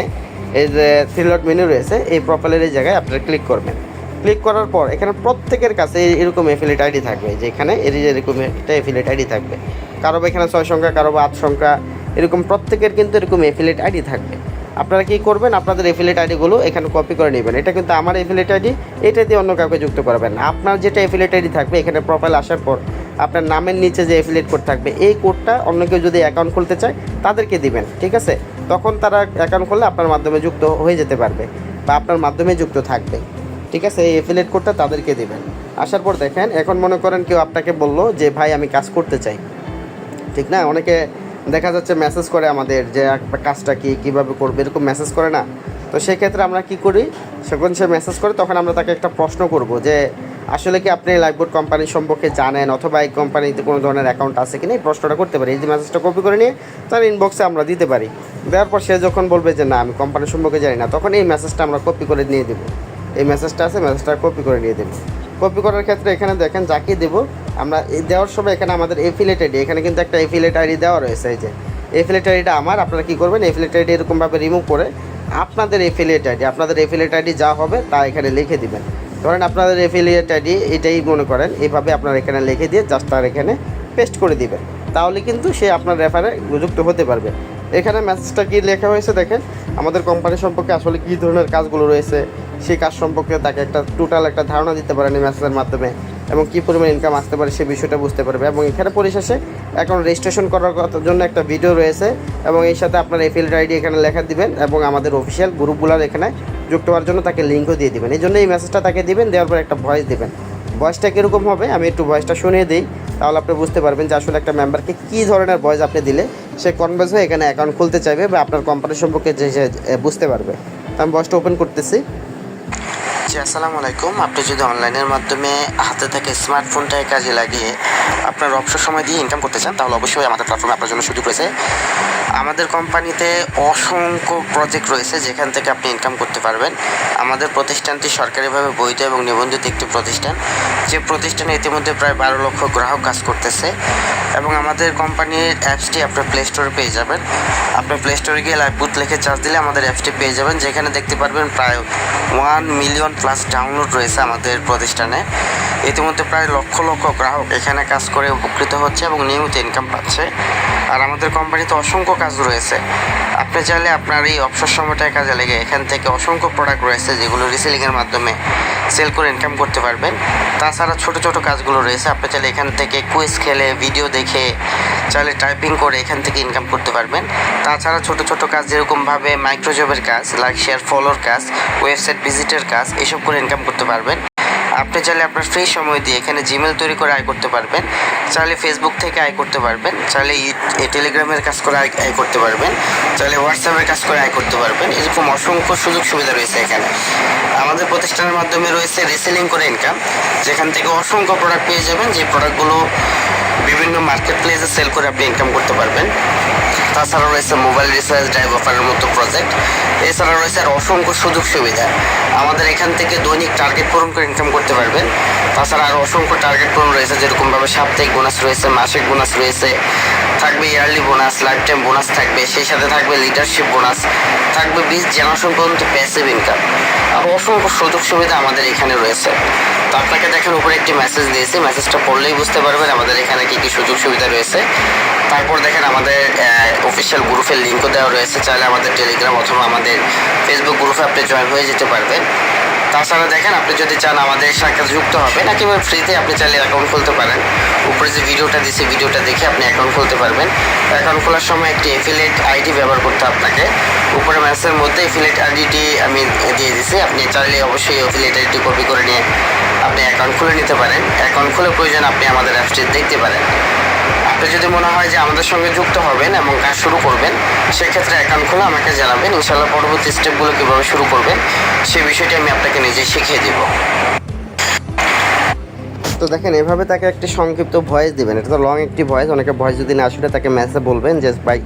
এই যে 3 ডট মেনু রয়েছে, এই প্রোফাইলের এই জায়গায় আপনারা ক্লিক করবেন। ক্লিক করার পর এখানে প্রত্যেকের কাছে এরকম এফিলিয়েট আইডি থাকবে, যে এখানে এরকম একটা এফিলিয়েট আইডি থাকবে, কারো এখানে 6 সংখ্যা, কারো 8 সংখ্যা, এরকম প্রত্যেকের কিন্তু এরকম এফিলিয়েট আইডি থাকবে। আপনারা কী করবেন, আপনাদের এফিলিয়েট আইডিগুলো এখানে কপি করে নেবেন, এটা কিন্তু আমার এফিলিয়েট আইডি, এটা দিয়ে অন্য কাউকে যুক্ত করবেন। আপনার যেটা এফিলিয়েট আইডি থাকবে এখানে প্রোফাইল আসার পর আপনার নামের নিচে যে এফিলিয়েট কোড থাকবে এই কোডটা অন্য কেউ যদি অ্যাকাউন্ট খুলতে চায় তাদেরকে দিবেন, ঠিক আছে? তখন তারা অ্যাকাউন্ট খুললে আপনার মাধ্যমে যুক্ত হয়ে যেতে পারবে বা আপনার মাধ্যমে যুক্ত থাকবে, ঠিক আছে? এই এফিলিয়েট কোডটা তাদেরকে দিবেন। আসার পর দেখেন এখন মনে করেন কেউ আপনাকে বললো যে ভাই আমি কাজ করতে চাই, ঠিক না? অনেকে দেখা যাচ্ছে মেসেজ করে আমাদের যে কাজটা কীভাবে করবে, এরকম মেসেজ করে না? তো সেক্ষেত্রে আমরা কি করি, যখন সে মেসেজ করে তখন আমরা তাকে একটা প্রশ্ন করব যে আসলে কি আপনি লাইভবোট কোম্পানি সম্পর্কে জানেন অথবা এই কোম্পানিতে কোনো ধরনের অ্যাকাউন্ট আছে কি না, এই প্রশ্নটা করতে পারি। এই যে মেসেজটা কপি করে নিয়ে তার ইনবক্সে আমরা দিতে পারি, দেওয়ার পর সে যখন বলবে যে না আমি কোম্পানি সম্পর্কে জানি না, তখন এই মেসেজটা আমরা কপি করে নিয়ে দেবো, এই মেসেজটা আছে মেসেজটা কপি করে নিয়ে দেবো। কপি করার ক্ষেত্রে এখানে দেখেন যাকে দেবো আমরা এই দেওয়ার সময় এখানে আমাদের এফিলিয়েট আইডি, এখানে কিন্তু একটা এফিলিয়েট আইডি দেওয়া রয়েছে, এই যে এফিলিয়েট আইডিটা আমার। আপনারা কী করবেন, এফিলিয়েট আইডি এরকমভাবে রিমুভ করে আপনাদের এফিলিয়েট আইডি যা হবে তা এখানে লিখে দিবেন। ধরেন আপনাদের এফিলিয়েট আইডি এটাই মনে করেন, এইভাবে আপনারা এখানে লিখে দিয়ে জাস্ট তার এখানে পেস্ট করে দিবেন, তাহলে কিন্তু সে আপনার রেফারে যুক্ত হতে পারবে। এখানে মেসেজটা কী লেখা হয়েছে দেখেন, আমাদের কোম্পানি সম্পর্কে আসলে কী ধরনের কাজগুলো রয়েছে সেই কাজ সম্পর্কে তাকে একটা টোটাল একটা ধারণা দিতে পারেন এই মেসেজের মাধ্যমে, এবং কী পরিমাণ ইনকাম আসতে পারে সে বিষয়টা বুঝতে পারবে। এবং এখানে পরিশেষে অ্যাকাউন্ট রেজিস্ট্রেশন করার জন্য একটা ভিডিও রয়েছে, এবং এই সাথে আপনার এফিলিয়েট আইডি এখানে লেখা দিবেন এবং আমাদের অফিসিয়াল গ্রুপগুলোর এখানে যুক্ত হওয়ার জন্য তাকে লিঙ্কও দিয়ে দিবেন। এই জন্য এই মেসেজটা তাকে দিবেন, দেওয়ার পর একটা ভয়েস দিবেন। ভয়েসটা কীরকম হবে আমি একটু ভয়েসটা শুনিয়ে দিই, তাহলে আপনি বুঝতে পারবেন যে আসলে একটা মেম্বারকে কী ধরনের ভয়েস আপনি দিলে সে কনভিন্স হয়ে এখানে অ্যাকাউন্ট খুলতে চাইবে বা আপনার কোম্পানি সম্পর্কে যে বুঝতে পারবে। তো আমি ভয়েসটা ওপেন করতেছি। জি আসসালামু আলাইকুম। আপনি যদি অনলাইনের মাধ্যমে হাতে থেকে স্মার্টফোনটাকে কাজে লাগিয়ে আপনার অবসর সময় দিয়ে ইনকাম করতে চান, তাহলে অবশ্যই আমাদের প্ল্যাটফর্মে আপনার জন্য সুযোগ রয়েছে। আমাদের কোম্পানিতে অসংখ্য প্রজেক্ট রয়েছে যেখান থেকে আপনি ইনকাম করতে পারবেন। আমাদের প্রতিষ্ঠানটি সরকারিভাবে বৈধ এবং নিবন্ধিত একটি প্রতিষ্ঠান, যে প্রতিষ্ঠানে ইতিমধ্যে প্রায় 12 লক্ষ গ্রাহক কাজ করতেছে এবং আমাদের কোম্পানির অ্যাপসটি আপনার প্লে স্টোরে পেয়ে যাবেন। আপনি প্লে স্টোরে গিয়ে লাইভবুথ লিখে চার্জ দিলে আমাদের অ্যাপসটি পেয়ে যাবেন, যেখানে দেখতে পারবেন প্রায় 1 মিলিয়ন প্লাস ডাউনলোড রয়েছে আমাদের প্রতিষ্ঠানে। ইতিমধ্যে প্রায় লক্ষ লক্ষ গ্রাহক এখানে কাজ করে উপকৃত হচ্ছে এবং নিয়মিত ইনকাম পাচ্ছে। আর আমাদের কোম্পানিতে অসংখ্য কাজ রয়েছে। আপনি চাইলে আপনার এই অবসর সময়টায় কাজে লেগে এখান থেকে অসংখ্য প্রোডাক্ট রয়েছে যেগুলো রিসেলিংয়ের মাধ্যমে সেল করে ইনকাম করতে পারবেন। তাছাড়া ছোটো ছোটো কাজগুলো রয়েছে, আপনি চাইলে এখান থেকে কুইজ খেলে, ভিডিও দেখে, চাইলে টাইপিং করে এখান থেকে ইনকাম করতে পারবেন। তাছাড়া ছোটো ছোটো কাজ যেরকমভাবে মাইক্রোজবের কাজ, লাইক শেয়ার ফলোর কাজ, ওয়েবসাইট ভিজিটের কাজ, এসব করে ইনকাম করতে পারবেন। আপনি চাইলে আপনার ফ্রি সময় দিয়ে এখানে জিমেল তৈরি করে আয় করতে পারবেন, চাইলে ফেসবুক থেকে আয় করতে পারবেন, চাইলে টেলিগ্রামের কাজ করে আয় করতে পারবেন, চাইলে হোয়াটসঅ্যাপের কাজ করে আয় করতে পারবেন। এরকম অসংখ্য সুযোগ সুবিধা রয়েছে এখানে। আমাদের প্রতিষ্ঠানের মাধ্যমে রয়েছে রিসেলিং করে ইনকাম, যেখান থেকে অসংখ্য প্রোডাক্ট পেয়ে যাবেন, যে প্রোডাক্টগুলো বিভিন্ন মার্কেট প্লেসে সেল করে আপনি ইনকাম করতে পারবেন। তাছাড়া রয়েছে মোবাইল রিচার্জ, ড্রাইভ অফারের মতো প্রজেক্ট। এছাড়া রয়েছে আর অসংখ্য সুযোগ সুবিধা। আমাদের এখান থেকে দৈনিক টার্গেট পূরণ করে ইনকাম করতে পারবেন। তাছাড়া আরও অসংখ্য টার্গেট পূরণ রয়েছে, যেরকমভাবে সাপ্তাহিক বোনাস রয়েছে, মাসিক বোনাস রয়েছে, থাকবে yearly bonus, life time bonus থাকবে, সেই সাথে থাকবে লিডারশিপ বোনাস, থাকবে 20 জেনারেশন পর্যন্ত প্যাসিভ ইনকাম। আর অসংখ্য সুযোগ সুবিধা আমাদের এখানে রয়েছে। তো আপনাকে দেখেন উপরে একটি মেসেজ দিয়েছি, মেসেজটা পড়লেই বুঝতে পারবেন আমাদের এখানে কী কী সুযোগ সুবিধা রয়েছে। তারপর দেখেন আমাদের অফিসিয়াল গ্রুপের লিঙ্কও দেওয়া রয়েছে, চাইলে আমাদের টেলিগ্রাম অথবা আমাদের ফেসবুক গ্রুপে আপনি জয়েন হয়ে যেতে পারবেন। তাছাড়া দেখেন আপনি যদি চান আমাদের সাথে যুক্ত হবেন, একেবারে ফ্রিতে আপনি চাইলে অ্যাকাউন্ট খুলতে পারেন। উপরে যে ভিডিওটা দিয়েছি, ভিডিওটা দেখে আপনি অ্যাকাউন্ট খুলতে পারবেন। অ্যাকাউন্ট খোলার সময় একটি এফিলিয়েট আইডি ব্যবহার করতে আপনাকে। উপরে মেসেজের মধ্যে এফিলিয়েট আইডিটি আমি দিয়ে দিয়েছি, আপনি চাইলে অবশ্যই এফিলিয়েট আইডিটি কপি করে নিয়ে আপনি অ্যাকাউন্ট খুলে নিতে পারেন। অ্যাকাউন্ট খুলে প্রয়োজন আপনি আমাদের অ্যাপসটি দেখতে পারেন। আপনি যদি মনে হয় যে আমাদের সঙ্গে যুক্ত হবেন এবং কাজ শুরু করবেন, সেক্ষেত্রে অ্যাকাউন্ট খুলে আমাকে জানাবেন। ইনশাআল্লাহ পরবর্তী স্টেপগুলো কীভাবে শুরু করবেন সেই বিষয়টি আমি আপনাকে নিজেই শিখিয়ে দেব। তো দেখেন এভাবে তাকে একটি সংক্ষিপ্ত ভয়েস দিবেন। এটা তো লং একটি ভয়েস, অনেকে ভয়েস যদি না আসলে তাকে মেসেজ বলবেন যে ভাই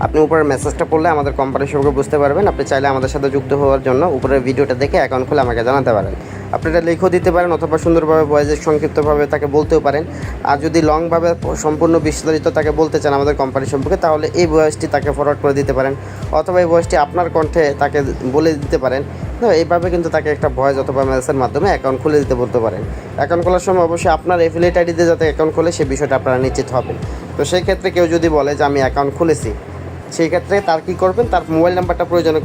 আপনি উপরের মেসেজটা পড়লে আমাদের কোম্পানির সম্পর্কে বুঝতে পারবেন। আপনি চাইলে আমাদের সাথে যুক্ত হওয়ার জন্য উপরের ভিডিওটা দেখে অ্যাকাউন্ট খুলে আমাকে জানাতে পারেন। আপনি এটা লিখেও দিতে পারেন অথবা সুন্দরভাবে ভয়েসে সংক্ষিপ্তভাবে তাকে বলতেও পারেন। আর যদি লংভাবে সম্পূর্ণ বিস্তারিত তাকে বলতে চান আমাদের কোম্পানি সম্পর্কে, তাহলে এই ভয়েসটি তাকে ফরওয়ার্ড করে দিতে পারেন অথবা এই ভয়েসটি আপনার কণ্ঠে তাকে বলে দিতে পারেন। তো এইভাবে কিন্তু তাকে একটা ভয়েস অথবা মেসেজের মাধ্যমে অ্যাকাউন্ট খুলে দিতে বলতে পারেন। অ্যাকাউন্ট খোলার সময় অবশ্যই আপনার এফিলিয়েট আইডিতে যাতে অ্যাকাউন্ট খোলে সেই বিষয়টা আপনারা নিশ্চিত হবেন। তো সেই ক্ষেত্রে কেউ যদি বলে যে আমি অ্যাকাউন্ট খুলেছি, সেই ক্ষেত্রে তার কী করবেন, তার মোবাইল নাম্বারটা প্রয়োজনে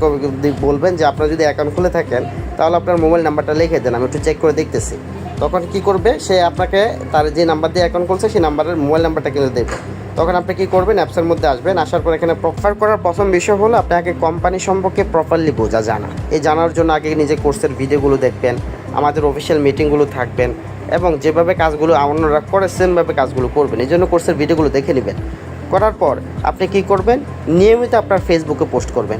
বলবেন যে আপনারা যদি অ্যাকাউন্ট খুলে থাকেন তাহলে আপনার মোবাইল নাম্বারটা লিখে দেন, আমি একটু চেক করে দেখতেছি। তখন কি করবে, সে আপনাকে তার যে নাম্বার দিয়ে অ্যাকাউন্ট খুলছে সেই নাম্বারের মোবাইল নাম্বারটা কিন্তু দেবে। তখন আপনি কী করবেন, অ্যাপসের মধ্যে আসবেন। আসার পর এখানে প্রপার করার প্রথম বিষয় হলো আপনাকে কোম্পানি সম্পর্কে প্রপারলি বোঝা জানা। এই জানার জন্য আগে নিজে কোর্সের ভিডিওগুলো দেখবেন, আমাদের অফিসিয়াল মিটিংগুলো থাকবেন এবং যেভাবে কাজগুলো অন্যরা করে সেমভাবে কাজগুলো করবেন। এই জন্য কোর্সের ভিডিওগুলো দেখে নেবেন। করার পর আপনি কি করবেন, নিয়মিত আপনার ফেসবুকে পোস্ট করবেন।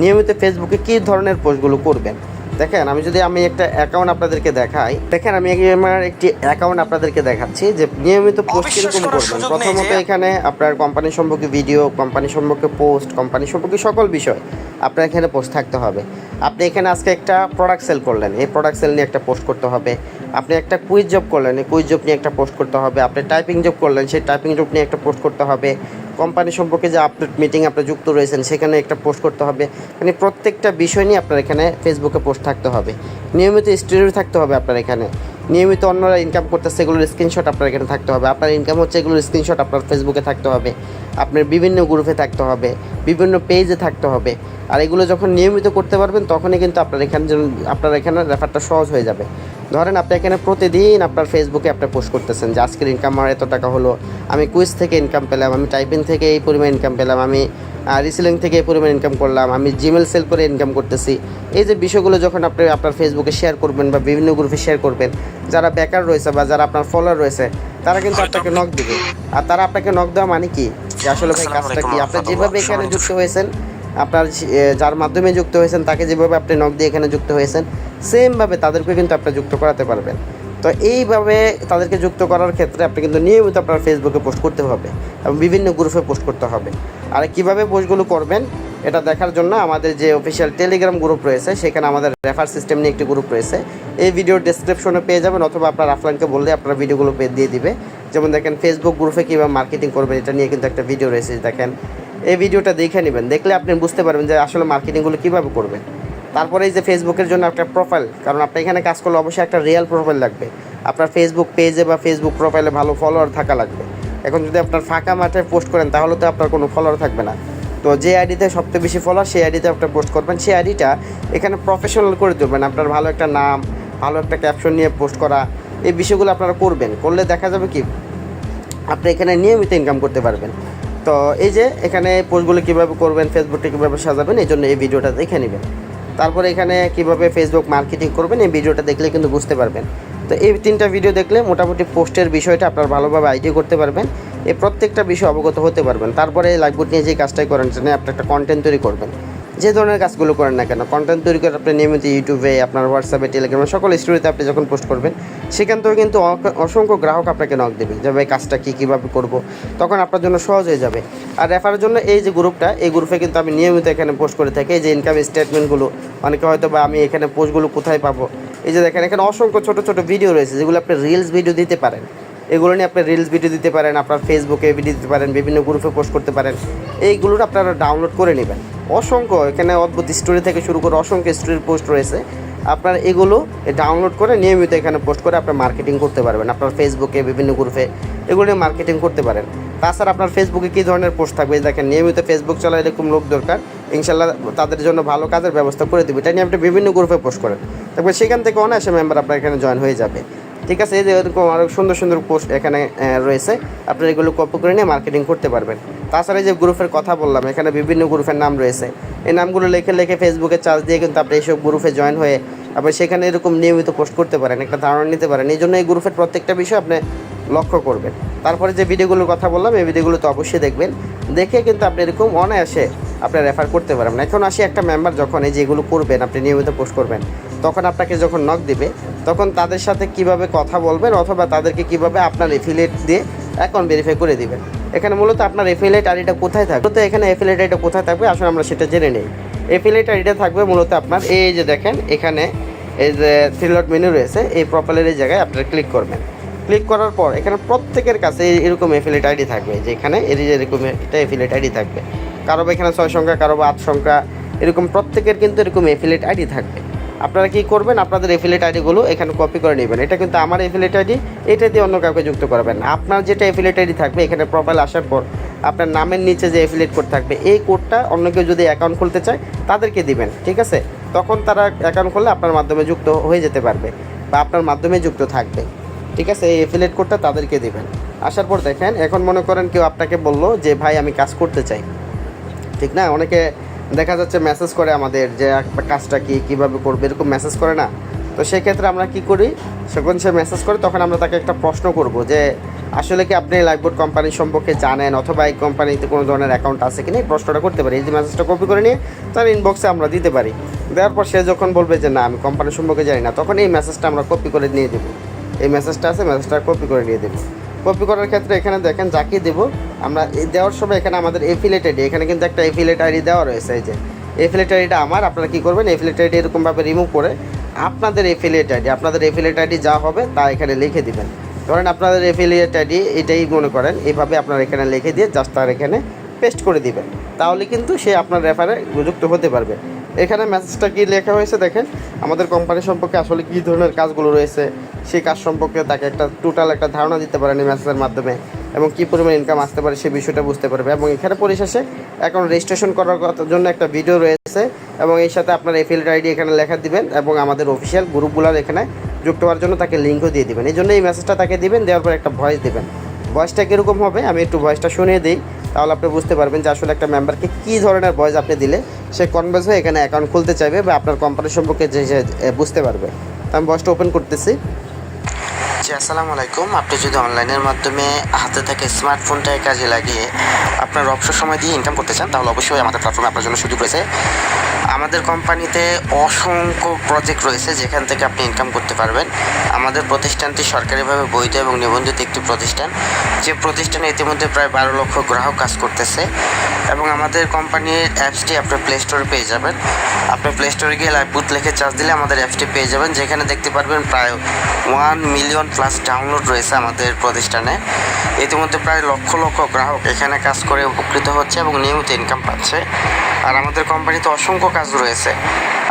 নিয়মিত ফেসবুকে কী ধরনের পোস্টগুলো করবেন দেখেন, আমি একটা অ্যাকাউন্ট আপনাদেরকে দেখাই। দেখেন আমি আমার একটি অ্যাকাউন্ট আপনাদেরকে দেখাচ্ছি যে নিয়মিত পোস্ট কীরকম করবেন। প্রথমত এখানে আপনার কোম্পানি সম্পর্কে ভিডিও, কোম্পানি সম্পর্কে পোস্ট, কোম্পানি সম্পর্কে সকল বিষয় আপনার এখানে পোস্ট থাকতে হবে। আপনি এখানে আজকে একটা প্রোডাক্ট সেল করলেন, এই প্রোডাক্ট সেল নিয়ে একটা পোস্ট করতে হবে। আপনি একটা কুইজ জব করলেন, এই কুইজ জব নিয়ে একটা পোস্ট করতে হবে। আপনি টাইপিং জব করলেন, সেই টাইপিং জব নিয়ে একটা পোস্ট করতে হবে। কোম্পানি সম্পর্কে যে আপডেট মিটিং আপনি যুক্ত রয়েছেন সেখানে একটা পোস্ট করতে হবে। মানে প্রত্যেকটা বিষয় নিয়ে আপনার এখানে ফেসবুকে পোস্ট থাকতে হবে। নিয়মিত স্টোরি থাকতে হবে আপনার এখানে। নিয়মিত অন্যরা ইনকাম করতেছে এগুলোর স্ক্রিনশট আপনার এখানে থাকতে হবে। আপনার ইনকাম হচ্ছে এগুলোর স্ক্রিনশট আপনার ফেসবুকে থাকতে হবে, আপনার বিভিন্ন গ্রুপে থাকতে হবে, বিভিন্ন পেজে থাকতে হবে। আর এগুলো যখন নিয়মিত করতে পারবেন তখনই কিন্তু আপনার এখানে রেফারটা সহজ হয়ে যাবে। ধরেন আপনি এখানে প্রতিদিন আপনার ফেসবুকে আপনি পোস্ট করতেছেন যে আজকের ইনকাম আমার এত টাকা হলো, আমি কুইজ থেকে ইনকাম পেলাম, আমি টাইপিং থেকে এই পরিমাণ ইনকাম পেলাম, আমি রিসেলিং থেকে এই পরিমাণ ইনকাম করলাম, আমি জিমেল সেল করে ইনকাম করতেছি। এই যে বিষয়গুলো যখন আপনি আপনার ফেসবুকে শেয়ার করবেন বা বিভিন্ন গ্রুপে শেয়ার করবেন, যারা বেকার রয়েছে বা যারা আপনার ফলোয়ার রয়েছে তারা কিন্তু আপনাকে নক দিবে। আর তারা আপনাকে নক দেওয়া মানে কি, যে আসলে ভাই কাজটা কি, আপনি যেভাবে এখানে যুক্ত হয়েছেন, আপনার যার মাধ্যমে যুক্ত হয়েছেন তাকে যেভাবে আপনি নক দিয়ে এখানে যুক্ত হয়েছেন সেমভাবে তাদেরকে কিন্তু আপনি যুক্ত করাতে পারবেন। তো এইভাবে তাদেরকে যুক্ত করার ক্ষেত্রে আপনি কিন্তু নিয়মিত আপনার ফেসবুকে পোস্ট করতে হবে এবং বিভিন্ন গ্রুপে পোস্ট করতে হবে। আর কীভাবে পোস্টগুলো করবেন এটা দেখার জন্য আমাদের যে অফিসিয়াল টেলিগ্রাম গ্রুপ রয়েছে সেখানে আমাদের রেফার সিস্টেম নিয়ে একটি গ্রুপ রয়েছে, এই ভিডিওর ডেসক্রিপশনে পেয়ে যাবেন, অথবা আপনার আফলানকে বললে আপনারা ভিডিওগুলো দিয়ে দিবে। যেমন দেখেন ফেসবুক গ্রুপে কীভাবে মার্কেটিং করবেন এটা নিয়ে কিন্তু একটা ভিডিও রয়েছে, দেখেন এই ভিডিওটা দেখে নেবেন, দেখলে আপনি বুঝতে পারবেন যে আসলে মার্কেটিংগুলো কীভাবে করবেন। তারপরে এই যে ফেসবুকের জন্য একটা প্রোফাইল, কারণ আপনি এখানে কাজ করলে অবশ্যই একটা রিয়েল প্রোফাইল লাগবে, আপনার ফেসবুক পেজে বা ফেসবুক প্রোফাইলে ভালো ফলোয়ার থাকা লাগবে। এখন যদি আপনার ফাঁকা মাঠে পোস্ট করেন তাহলে তো আপনার কোনো ফলোয়ার থাকবে না। তো যে আইডিতে সবচেয়ে বেশি ফলোয়ার সেই আইডিতে আপনার পোস্ট করবেন, সেই আইডিটা এখানে প্রফেশনাল করে তুলবেন, আপনার ভালো একটা নাম, ভালো একটা ক্যাপশন নিয়ে পোস্ট করা, এই বিষয়গুলো আপনারা করবেন, করলে দেখা যাবে কি আপনি এখানে নিয়মিত ইনকাম করতে পারবেন। তো এই যে এখানে পোস্টগুলো কীভাবে করবেন, ফেসবুকটা কীভাবে সাজাবেন, এই জন্য এই ভিডিওটা দেখে নেবেন। তারপরে এখানে কীভাবে ফেসবুক মার্কেটিং করবেন এই ভিডিওটা দেখলে কিন্তু বুঝতে পারবেন। তো এই 3টা ভিডিও দেখলে মোটামুটি পোস্টের বিষয়টা আপনার ভালোভাবে আইডিয়া করতে পারবেন, এই প্রত্যেকটা বিষয় অবগত হতে পারবেন। তারপরে লাইভবোট নিয়ে যে কাজটাই করেন সেটা আপনি একটা কন্টেন্ট তৈরি করবেন, যে ধরনের কাজগুলো করেন না কেন কন্টেন্ট তৈরি করে আপনি নিয়মিত ইউটিউবে, আপনার হোয়াটসঅ্যাপে, টেলিগ্রামে সকল স্টোরিতে আপনি যখন পোস্ট করবেন সেখান থেকে কিন্তু অসংখ্য গ্রাহক আপনাকে নক দেবে যে ভাই কাজটা কীভাবে করব, তখন আপনার জন্য সহজ হয়ে যাবে। আর রেফারের জন্য এই যে গ্রুপটা, এই গ্রুপে কিন্তু আমি নিয়মিত এখানে পোস্ট করে থাকি, এই যে ইনকাম স্টেটমেন্টগুলো, অনেকে হয়তো বা আমি এখানে পোস্টগুলো কোথায় পাবো, এই যে দেখেন এখানে অসংখ্য ছোটো ছোটো ভিডিও রয়েছে যেগুলো আপনি রিলস ভিডিও দিতে পারেন, এগুলো নিয়ে আপনি রিলস ভিডিও দিতে পারেন, আপনার ফেসবুকে ভিডিও দিতে পারেন, বিভিন্ন গ্রুপে পোস্ট করতে পারেন, এইগুলো আপনারা ডাউনলোড করে নেবেন। অসংখ্য এখানে অদ্ভুত স্টোরি থেকে শুরু করে অসংখ্য স্টোরির পোস্ট রয়েছে, আপনার এগুলো ডাউনলোড করে নিয়মিত এখানে পোস্ট করে আপনার মার্কেটিং করতে পারবেন, আপনার ফেসবুকে বিভিন্ন গ্রুপে এগুলো নিয়ে মার্কেটিং করতে পারেন। তাছাড়া আপনার ফেসবুকে কী ধরনের পোস্ট থাকবে, দেখেন নিয়মিত ফেসবুক চালায় এরকম লোক দরকার, ইনশাল্লাহ তাদের জন্য ভালো কাজের ব্যবস্থা করে দেবে, এটা নিয়ে আপনি বিভিন্ন গ্রুপে পোস্ট করেন, তারপরে সেখান থেকে অনায়াসে মেম্বার আপনার এখানে জয়েন হয়ে যাবে। ঠিক আছে, এই যে এরকম আরও সুন্দর সুন্দর পোস্ট এখানে রয়েছে, আপনারা এগুলো কপি করে নিয়ে মার্কেটিং করতে পারবেন। তাছাড়া যে গ্রুপের কথা বললাম এখানে বিভিন্ন গ্রুপের নাম রয়েছে, এই নামগুলো লিখে ফেসবুকে চার্জ দিয়ে কিন্তু আপনি এইসব গ্রুপে জয়েন হয়ে আপনি সেখানে এরকম নিয়মিত পোস্ট করতে পারেন, একটা ধারণা নিতে পারেন। এই জন্য এই গ্রুপের প্রত্যেকটা বিষয় আপনি লক্ষ্য করবেন। তারপরে যে ভিডিওগুলোর কথা বললাম এই ভিডিওগুলো তো অবশ্যই দেখবেন, দেখে কিন্তু আপনি এরকম অনায়াসে আপনি রেফার করতে পারবেন। এখন আসি একটা মেম্বার যখন এই যেগুলো করবেন, আপনি নিয়মিত পোস্ট করবেন, তখন আপনাকে যখন নক দিবে তখন তাদের সাথে কিভাবে কথা বলবেন, অথবা তাদেরকে কিভাবে আপনার এফিলিয়েট দিয়ে অ্যাকাউন্ট ভেরিফাই করে দিবেন। এখানে মূলত আপনার এফিলিয়েট আইডিটা কোথায় থাকবে, তো এখানে এফিলিয়েট আইডিটা কোথায় থাকবে আসলে আমরা সেটা জেনে নেই। এফিলিয়েট আইডিটা থাকবে মূলত আপনার এই যে দেখেন এখানে এই যে 3 ডট মেনু রয়েছে, এই প্রোফাইলের এই জায়গায় আপনারা ক্লিক করবেন। ক্লিক করার পর এখানে প্রত্যেকের কাছে এরকম এফিলিয়েট আইডি থাকবে, যে এখানে এরকম একটা এফিলিয়েট আইডি থাকবে, কারো এখানে 6 সংখ্যা, কারো 8 সংখ্যা, এরকম প্রত্যেকের কিন্তু এরকম এফিলিয়েট আইডি থাকবে। আপনারা কী করবেন, আপনাদের এফিলিয়েট আইডিগুলো এখানে কপি করে নেবেন, এটা কিন্তু আমার এফিলিয়েট আইডি, এটা দিয়ে অন্য কাউকে যুক্ত করবেন। আপনার যেটা এফিলিয়েট আইডি থাকবে এখানে প্রোফাইল আসার পর আপনার নামের নিচে যে এফিলিয়েট কোড থাকবে এই কোডটা অন্য কেউ যদি অ্যাকাউন্ট খুলতে চায় তাদেরকে দিবেন, ঠিক আছে? তখন তারা অ্যাকাউন্ট খুললে আপনার মাধ্যমে যুক্ত হয়ে যেতে পারবে বা আপনার মাধ্যমে যুক্ত থাকবে, ঠিক আছে? এই এফিলিয়েট কোডটা তাদেরকে দিবেন। আসার পর দেখেন এখন মনে করেন কেউ আপনাকে বললো যে ভাই আমি কাজ করতে চাই, ঠিক না? অনেকে দেখা যাচ্ছে মেসেজ করে আমাদের যে কাজটা কীভাবে করবে, এরকম মেসেজ করে না? তো সেক্ষেত্রে আমরা কি করি, যখন সে মেসেজ করে তখন আমরা তাকে একটা প্রশ্ন করব যে আসলে কি আপনি লাইভবোট কোম্পানি সম্পর্কে জানেন, অথবা এই কোম্পানিতে কোনো ধরনের অ্যাকাউন্ট আছে কি না, এই প্রশ্নটা করতে পারি। এই যে মেসেজটা কপি করে নিয়ে তার ইনবক্সে আমরা দিতে পারি, দেওয়ার পর সে যখন বলবে যে না আমি কোম্পানি সম্পর্কে জানি না, তখন এই মেসেজটা আমরা কপি করে নিয়ে দেবো, এই মেসেজটা আছে মেসেজটা কপি করে নিয়ে দেবো। কপি করার ক্ষেত্রে এখানে দেখেন যাকে দেবো আমরা দেওয়ার সময় এখানে আমাদের এফিলিয়েট আইডি, এখানে কিন্তু একটা এফিলিয়েট আইডি দেওয়া রয়েছে, এই যে এফিলিয়েট আইডিটা আমার। আপনারা কী করবেন, এফিলিয়েট আইডি এরকমভাবে রিমুভ করে আপনাদের এফিলিয়েট আইডি যা হবে তা এখানে লিখে দিবেন। ধরেন আপনাদের এফিলিয়েট আইডি এটাই মনে করেন, এইভাবে আপনারা এখানে লিখে দিয়ে জাস্ট তার এখানে পেস্ট করে দিবেন, তাহলে কিন্তু সে আপনার রেফারে যুক্ত হতে পারবে। এখানে মেসেজটা কী লেখা হয়েছে দেখেন, আমাদের কোম্পানি সম্পর্কে আসলে কী ধরনের কাজগুলো রয়েছে সেই কাজ সম্পর্কে তাকে একটা টোটাল একটা ধারণা দিতে পারেন এই মেসেজের মাধ্যমে, এবং কী পরিমাণ ইনকাম আসতে পারে সেই বিষয়টা বুঝতে পারবে। এবং এখানে পরিশেষে এখন রেজিস্ট্রেশন করার জন্য একটা ভিডিও রয়েছে, এবং এর সাথে আপনার এফিলিয়েট আইডি এখানে লেখা দিবেন, এবং আমাদের অফিসিয়াল গ্রুপগুলোর এখানে যুক্ত হওয়ার জন্য তাকে লিঙ্কও দিয়ে দিবেন। এই জন্য এই মেসেজটা তাকে দিবেন, দেওয়ার পর একটা ভয়েস দিবেন। ভয়েসটা কীরকম হবে আমি একটু ভয়েসটা শুনিয়ে দিই, তাহলে আপনি বুঝতে পারবেন যে আসলে একটা মেম্বারকে কী ধরনের ভয়েস আপনি দিলে সে কনভিন্স হয়ে এখানে অ্যাকাউন্ট খুলতে চাইবে বা আপনার কোম্পানি সম্পর্কে যে বুঝতে পারবে। তো আমি ভয়েসটা ওপেন করতেছি। জি, আসসালামু আলাইকুম। আপনি যদি অনলাইনের মাধ্যমে হাতে থাকা স্মার্টফোনটাকে কাজে লাগিয়ে আপনার অবসর সময় দিয়ে ইনকাম করতে চান, তাহলে অবশ্যই আমাদের প্ল্যাটফর্মে আপনার জন্য সুযোগ রয়েছে। আমাদের কোম্পানিতে অসংখ্য প্রজেক্ট রয়েছে যেখান থেকে আপনি ইনকাম করতে পারবেন। আমাদের প্রতিষ্ঠানটি সরকারিভাবে বৈধ এবং নিবন্ধিত একটি প্রতিষ্ঠান, যে প্রতিষ্ঠানে ইতিমধ্যে প্রায় 12 লক্ষ গ্রাহক কাজ করতেছে। এবং আমাদের কোম্পানির অ্যাপসটি আপনি প্লে স্টোরে পেয়ে যাবেন। আপনি প্লে স্টোরে গিয়ে লাইভবুট লিখে চার্জ দিলে আমাদের অ্যাপসটি পেয়ে যাবেন, যেখানে দেখতে পারবেন প্রায় 1 মিলিয়ন প্লাস ডাউনলোড রয়েছে আমাদের প্রতিষ্ঠানে। ইতিমধ্যে প্রায় লক্ষ লক্ষ গ্রাহক এখানে কাজ করে উপকৃত হচ্ছে এবং নিয়মিত ইনকাম পাচ্ছে। আর আমাদের কোম্পানিতে অসংখ্য কাজ রয়েছে।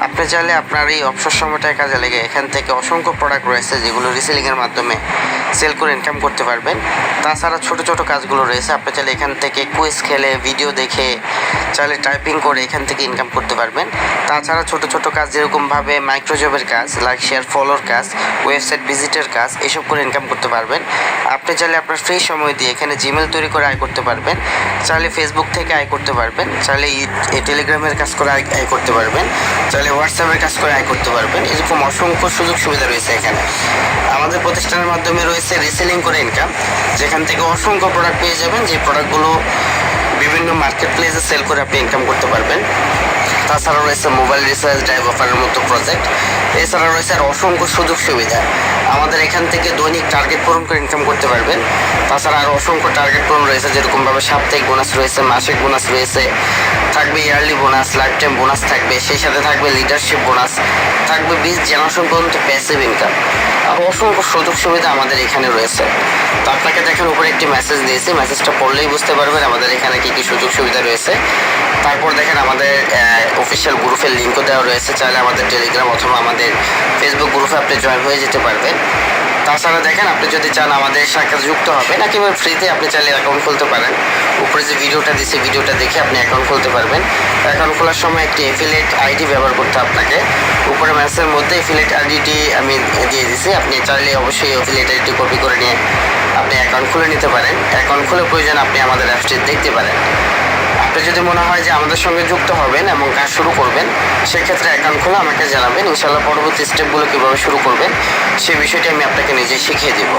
আপনি চাইলে আপনার এই অবসর সময়টায় কাজে লেগে এখান থেকে অসংখ্য প্রোডাক্ট রয়েছে যেগুলো রিসেলিংয়ের মাধ্যমে সেল করে ইনকাম করতে পারবেন। তাছাড়া ছোটো ছোটো কাজগুলো রয়েছে, আপনি চাইলে এখান থেকে কুইজ খেলে, ভিডিও দেখে, চাইলে টাইপিং করে এখান থেকে ইনকাম করতে পারবেন। তাছাড়া ছোটো ছোটো কাজ যেরকমভাবে মাইক্রোজবের কাজ, লাইক শেয়ার ফলোর কাজ, ওয়েবসাইট ভিজিটের কাজ, এসব করে ইনকাম করতে পারবেন। আপনি চাইলে আপনার ফ্রি সময় দিয়ে এখানে জিমেল তৈরি করে আয় করতে পারবেন, চাইলে ফেসবুক থেকে আয় করতে পারবেন, চাইলে টেলিগ্রামের কাজ করে আয় করতে পারবেন, চাইলে হোয়াটসঅ্যাপের কাজ করে আয় করতে পারবেন। এরকম অসংখ্য সুযোগ সুবিধা রয়েছে এখানে। আমাদের প্রতিষ্ঠানের মাধ্যমে রয়েছে রিসেলিং করে ইনকাম, যেখান থেকে অসংখ্য প্রোডাক্ট পেয়ে যাবেন, যে প্রোডাক্টগুলো বিভিন্ন মার্কেট প্লেসে সেল করে আপনি ইনকাম করতে পারবেন। তাছাড়া রয়েছে মোবাইল রিচার্জ, ড্রাইভ অফারের মতো প্রজেক্ট। এছাড়া রয়েছে আর অসংখ্য সুযোগ সুবিধা। আমাদের এখান থেকে দৈনিক টার্গেট পূরণ করে ইনকাম করতে পারবেন। তাছাড়া আরও অসংখ্য টার্গেট পূরণ রয়েছে, যেরকমভাবে সাপ্তাহিক বোনাস রয়েছে, মাসিক বোনাস রয়েছে, থাকবে yearly bonus, life time bonus থাকবে, সেই সাথে থাকবে লিডারশিপ বোনাস, থাকবে 20 জেনারেশন পর্যন্ত প্যাসিভ ইনকাম। আর অসংখ্য সুযোগ সুবিধা আমাদের এখানে রয়েছে। তো আপনাকে দেখেন উপরে একটি মেসেজ দিয়েছি, মেসেজটা পড়লেই বুঝতে পারবেন আমাদের এখানে কী কী সুযোগ সুবিধা রয়েছে। তারপর দেখেন আমাদের অফিসিয়াল গ্রুপের লিঙ্কও দেওয়া রয়েছে, চাইলে আমাদের টেলিগ্রাম অথবা আমাদের ফেসবুক গ্রুপে আপনি জয়েন হয়ে যেতে পারবেন। তাছাড়া দেখেন আপনি যদি চান আমাদের সাথে যুক্ত হবেন, একেবারে ফ্রিতে আপনি চাইলে অ্যাকাউন্ট খুলতে পারেন। উপরে যে ভিডিওটা দিচ্ছি, ভিডিওটা দেখে আপনি অ্যাকাউন্ট খুলতে পারবেন। অ্যাকাউন্ট খোলার সময় একটি এফিলিয়েট আইডি ব্যবহার করতে আপনাকে। উপরে মেসেজের মধ্যে এফিলিয়েট আইডিটি আমি দিয়ে দিচ্ছি, আপনি চাইলে অবশ্যই এফিলিয়েট আইডিটি কপি করে নিয়ে আপনি অ্যাকাউন্ট খুলে নিতে পারেন। অ্যাকাউন্ট খুলে প্রয়োজন আপনি আমাদের অ্যাপসটি দেখতে পারেন। আপনি যদি মনে হয় যে আমাদের সঙ্গে যুক্ত হবেন এবং কাজ শুরু করবেন, সেক্ষেত্রে অ্যাকাউন্ট খুলে আমাকে জানাবেন। ইনশাআল্লাহ পরবর্তী স্টেপগুলো কীভাবে শুরু করবেন সেই বিষয়টি আমি আপনাকে নিজেই শিখিয়ে দেব।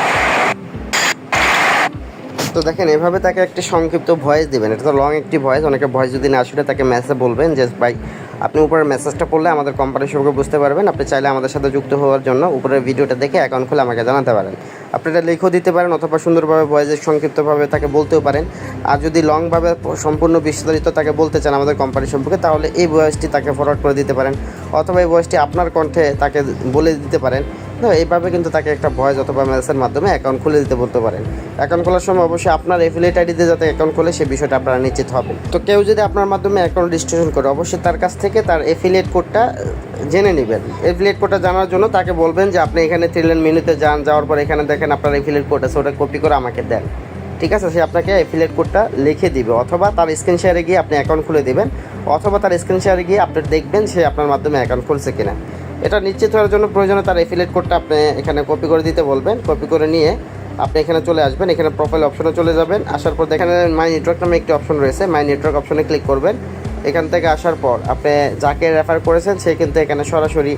তো দেখেন এভাবে তাকে একটি সংক্ষিপ্ত ভয়েস দিবেন। এটা তো লং একটি ভয়েস, অনেকে ভয়েস যদি না শুনে তাকে মেসেজ বলবেন যে ভাই আপনি উপরের মেসেজটা পড়লে আমাদের কোম্পানির সম্পর্কে বুঝতে পারবেন। আপনি চাইলে আমাদের সাথে যুক্ত হওয়ার জন্য উপরের ভিডিওটা দেখে অ্যাকাউন্ট খুলে আমাকে জানাতে পারেন। আপনি এটা লিখেও দিতে পারেন অথবা সুন্দরভাবে ভয়েসে সংক্ষিপ্তভাবে তাকে বলতেও পারেন। আর যদি লংভাবে সম্পূর্ণ বিস্তারিত তাকে বলতে চান আমাদের কোম্পানি সম্পর্কে, তাহলে এই ভয়েসটি তাকে ফরওয়ার্ড করে দিতে পারেন অথবা এই ভয়েসটি আপনার কণ্ঠে তাকে বলে দিতে পারেন। তো এইভাবে কিন্তু তাকে একটা ভয়েস অথবা মেসেজের মাধ্যমে অ্যাকাউন্ট খুলে দিতে বলতে পারেন। অ্যাকাউন্ট খোলার সময় অবশ্যই আপনার এফিলিয়েট আইডিতে যাতে অ্যাকাউন্ট খোলে সে বিষয়টা আপনারা নিশ্চিত হবেন। তো কেউ যদি আপনার মাধ্যমে অ্যাকাউন্ট রেজিস্ট্রেশন করে, অবশ্যই তার কাছ থেকে তার এফিলিয়েট কোডটা জেনে নেবেন। এফিলিয়েট কোডটা জানার জন্য তাকে বলবেন যে আপনি এখানে 3 লাইন মেনুতে যাওয়ার পর এখানে দেখেন আপনার এফিলিয়েট কোড আছে, ওটা কপি করে আমাকে দেন। ঠিক আছে, সে আপনাকে এফিলিয়েট কোডটা লিখে দিবে, অথবা তার স্ক্রিন শেয়ারে গিয়ে আপনি অ্যাকাউন্ট খুলে দেবেন, অথবা তার স্ক্রিন শেয়ারে গিয়ে আপনি দেখবেন সে আপনার মাধ্যমে অ্যাকাউন্ট খুলছে কিনা। এটা নিশ্চিত হওয়ার জন্য প্রয়োজনে তার এফিলিয়েট কোডটা আপনি এখানে কপি করে দিতে বলবেন। কপি করে নিয়ে আপনি এখানে চলে আসবেন, এখানে প্রোফাইল অপশনে চলে যাবেন। আসার পর এখানে মাই নেটওয়ার্ক নামে একটি অপশন রয়েছে, মাই নেটওয়ার্ক অপশনে ক্লিক করবেন। এখান থেকে আসার পর আপনি যাকে রেফার করেছেন সে কিন্তু এখানে সরাসরি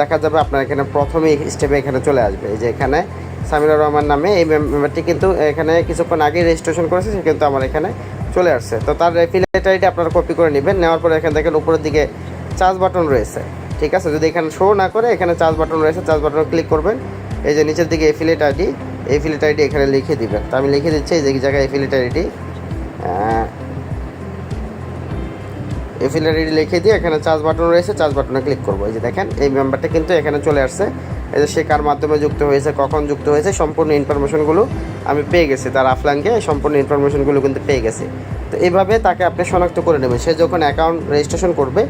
দেখা যাবে আপনার এখানে প্রথমেই স্টেপে এখানে চলে আসবে। এই যে এখানে সামিরা রহমান নামে এই মেম্বারটি কিন্তু এখানে কিছুক্ষণ আগে রেজিস্ট্রেশন করেছে, সে কিন্তু আমার এখানে চলে আসছে। তো তার এফিলিয়েট আইডি আপনারা কপি করে নেবেন। নেওয়ার পর এখানে দেখেন উপরের দিকে চার্জ বাটন রয়েছে। ঠিক আছে, যদি এখানে শো না করে এখানে চার্জ বাটন রয়েছে, চার্জ বাটন ক্লিক করবেন। এই যে নিচের দিকে এফিলিয়েট আইডি এখানে লিখে দিবেন। তো আমি লিখে দিচ্ছি এই যে জায়গায় এফিলিয়েট আইডি লিখে দিয়ে এখানে চার্জ বাটন রয়েছে, চার্জ বাটনে ক্লিক করবো। এই যে দেখেন এই মেম্বারটা কিন্তু এখানে চলে আসছে। এই যে সে কার মাধ্যমে যুক্ত হয়েছে, কখন যুক্ত হয়েছে, সম্পূর্ণ ইনফরমেশনগুলো আমি পেয়ে গেছি। তার অফলাইনকে সম্পূর্ণ ইনফরমেশনগুলো কিন্তু পেয়ে গেছি। তো এইভাবে তাকে আপনি শনাক্ত করে নেবেন। সে যখন অ্যাকাউন্ট রেজিস্ট্রেশন করবে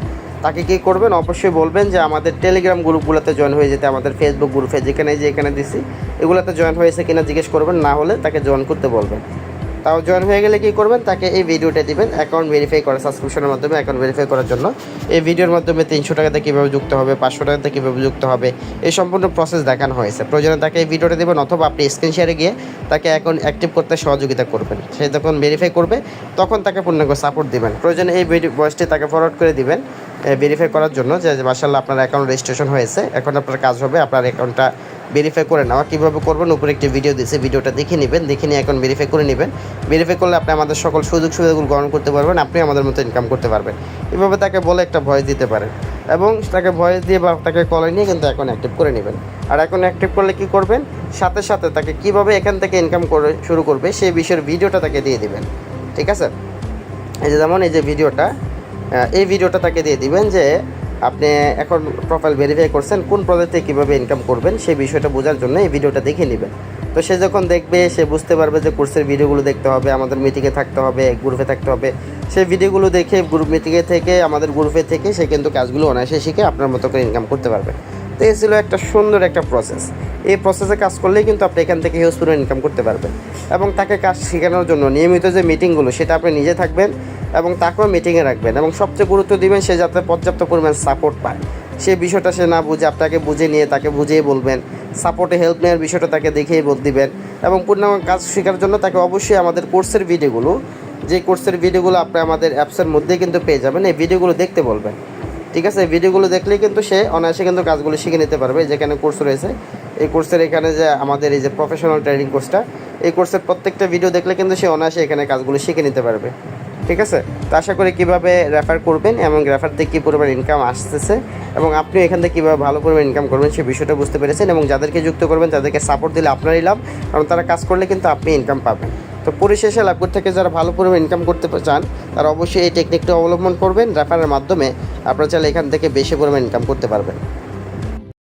তাকে কী করবেন, অবশ্যই বলবেন যে আমাদের টেলিগ্রাম গ্রুপগুলোতে জয়েন হয়ে যেতে, আমাদের ফেসবুক গ্রুপে যেখানে দিছি এগুলোতে জয়েন হয়েছে কিনা জিজ্ঞেস করবেন, না হলে তাকে জয়েন করতে বলবেন। তাও জয়েন হয়ে গেলে কী করবেন, তাকে এই ভিডিওটা দিবেন অ্যাকাউন্ট ভেরিফাই করা, সাবস্ক্রিপশনের মাধ্যমে অ্যাকাউন্ট ভেরিফাই করার জন্য। এই ভিডিওর মাধ্যমে 300 টাকাতে কীভাবে যুক্ত হবে, 500 টাকাতে কীভাবে যুক্ত হবে, এই সম্পূর্ণ প্রসেস দেখানো হয়েছে। প্রয়োজনে তাকে এই ভিডিওটা দেবেন, অথবা আপনি স্ক্রিন শেয়ারে গিয়ে তাকে অ্যাকাউন্ট অ্যাক্টিভ করতে সহযোগিতা করবেন। সে যখন ভেরিফাই করবে তখন তাকে পূর্ণাঙ্গ সাপোর্ট দিবেন। প্রয়োজনে এই ভয়েসটি তাকে ফরওয়ার্ড করে দিবেন ভেরিফাই করার জন্য যে মাশাআল্লাহ আপনার অ্যাকাউন্ট রেজিস্ট্রেশন হয়েছে, এখন আপনার কাজ হবে আপনার অ্যাকাউন্টটা ভেরিফাই করে নেওয়া কীভাবে করবেন উপরে একটি ভিডিও দিয়েছে, ভিডিওটা দেখে নেবেন, দেখে নিয়ে এখন ভেরিফাই করে নেবেন। ভেরিফাই করলে আপনি আমাদের সকল সুযোগ সুবিধাগুলো গ্রহণ করতে পারবেন, আপনি আমাদের মতো ইনকাম করতে পারবেন। এভাবে তাকে বলে একটা ভয়েস দিতে পারেন এবং তাকে ভয়েস দিয়ে বা তাকে কলে নিয়ে কিন্তু এখন অ্যাক্টিভ করে নেবেন। আর এখন অ্যাক্টিভ করলে কী করবেন, সাথে সাথে তাকে কীভাবে এখান থেকে ইনকাম করে শুরু করবে সেই বিষয়ের ভিডিওটা তাকে দিয়ে দিবেন। ঠিক আছে, এই যে যেমন এই যে ভিডিওটা, এই ভিডিওটা তাকে দিয়ে দিবেন যে আপনি এখন প্রোফাইল ভেরিফাই করছেন, কোন প্রজেক্টে কীভাবে ইনকাম করবেন সেই বিষয়টা বোঝার জন্য এই ভিডিওটা দেখে নেবেন। তো সে যখন দেখবে সে বুঝতে পারবে যে কোর্সের ভিডিওগুলো দেখতে হবে, আমাদের মিটিংয়ে থাকতে হবে, গ্রুপে থাকতে হবে। সেই ভিডিওগুলো দেখে গ্রুপ মিটিংয়ে থেকে আমাদের গ্রুপে থেকে সে কিন্তু কাজগুলো অনায়াসে শিখে আপনার মতো করে ইনকাম করতে পারবে। তো এই ছিল একটা সুন্দর একটা প্রসেস। এই প্রসেসে কাজ করলেই কিন্তু আপনি এখান থেকে হিউজ পরিমাণ ইনকাম করতে পারবেন। এবং তাকে কাজ শেখানোর জন্য নিয়মিত যে মিটিংগুলো সেটা আপনি নিজে থাকবেন এবং তাকেও মিটিংয়ে রাখবেন এবং সবচেয়ে গুরুত্ব দিবেন সে যাতে পর্যাপ্ত পরিমাণ সাপোর্ট পায়। সেই বিষয়টা সে না বুঝে আপনাকে বুঝে নিয়ে তাকে বুঝিয়ে বলবেন, সাপোর্টে হেল্প নেওয়ার বিষয়টা তাকে দেখিয়ে দিবেন এবং পূর্ণাঙ্গ কাজ শেখার জন্য তাকে অবশ্যই আমাদের কোর্সের ভিডিওগুলো, যে কোর্সের ভিডিওগুলো আপনি আমাদের অ্যাপসের মধ্যেই কিন্তু পেয়ে যাবেন, এই ভিডিওগুলো দেখতে বলবেন। ঠিক আছে, এই ভিডিওগুলো দেখলেই কিন্তু সে অনায়াসে কিন্তু কাজগুলো শিখে নিতে পারবে। যেখানে কোর্স রয়েছে এই কোর্সের এখানে যে আমাদের এই যে প্রফেশনাল ট্রেনিং কোর্সটা, এই কোর্সের প্রত্যেকটা ভিডিও দেখলে কিন্তু সে অনায়াসে এখানে কাজগুলো শিখে নিতে পারবে। ঠিক আছে, তো আশা করি কীভাবে রেফার করবেন এবং রেফার থেকে কী পরিমাণ ইনকাম আসতেছে এবং আপনি এখান থেকে কীভাবে ভালো পরিমাণ ইনকাম করবেন সেই বিষয়টা বুঝতে পেরেছেন। এবং যাদেরকে যুক্ত করবেন তাদেরকে সাপোর্ট দিলে আপনারই লাভ, কারণ তারা কাজ করলে কিন্তু আপনি ইনকাম পাবেন। তো পরিশেষে লাইভগুড থেকে যারা ভালো পরিমাণ ইনকাম করতে চান তারা অবশ্যই এই টেকনিকটা অবলম্বন করবেন। রেফারের মাধ্যমে আপনারা চাইলে এখান থেকে বেশি পরিমাণ ইনকাম করতে পারবেন।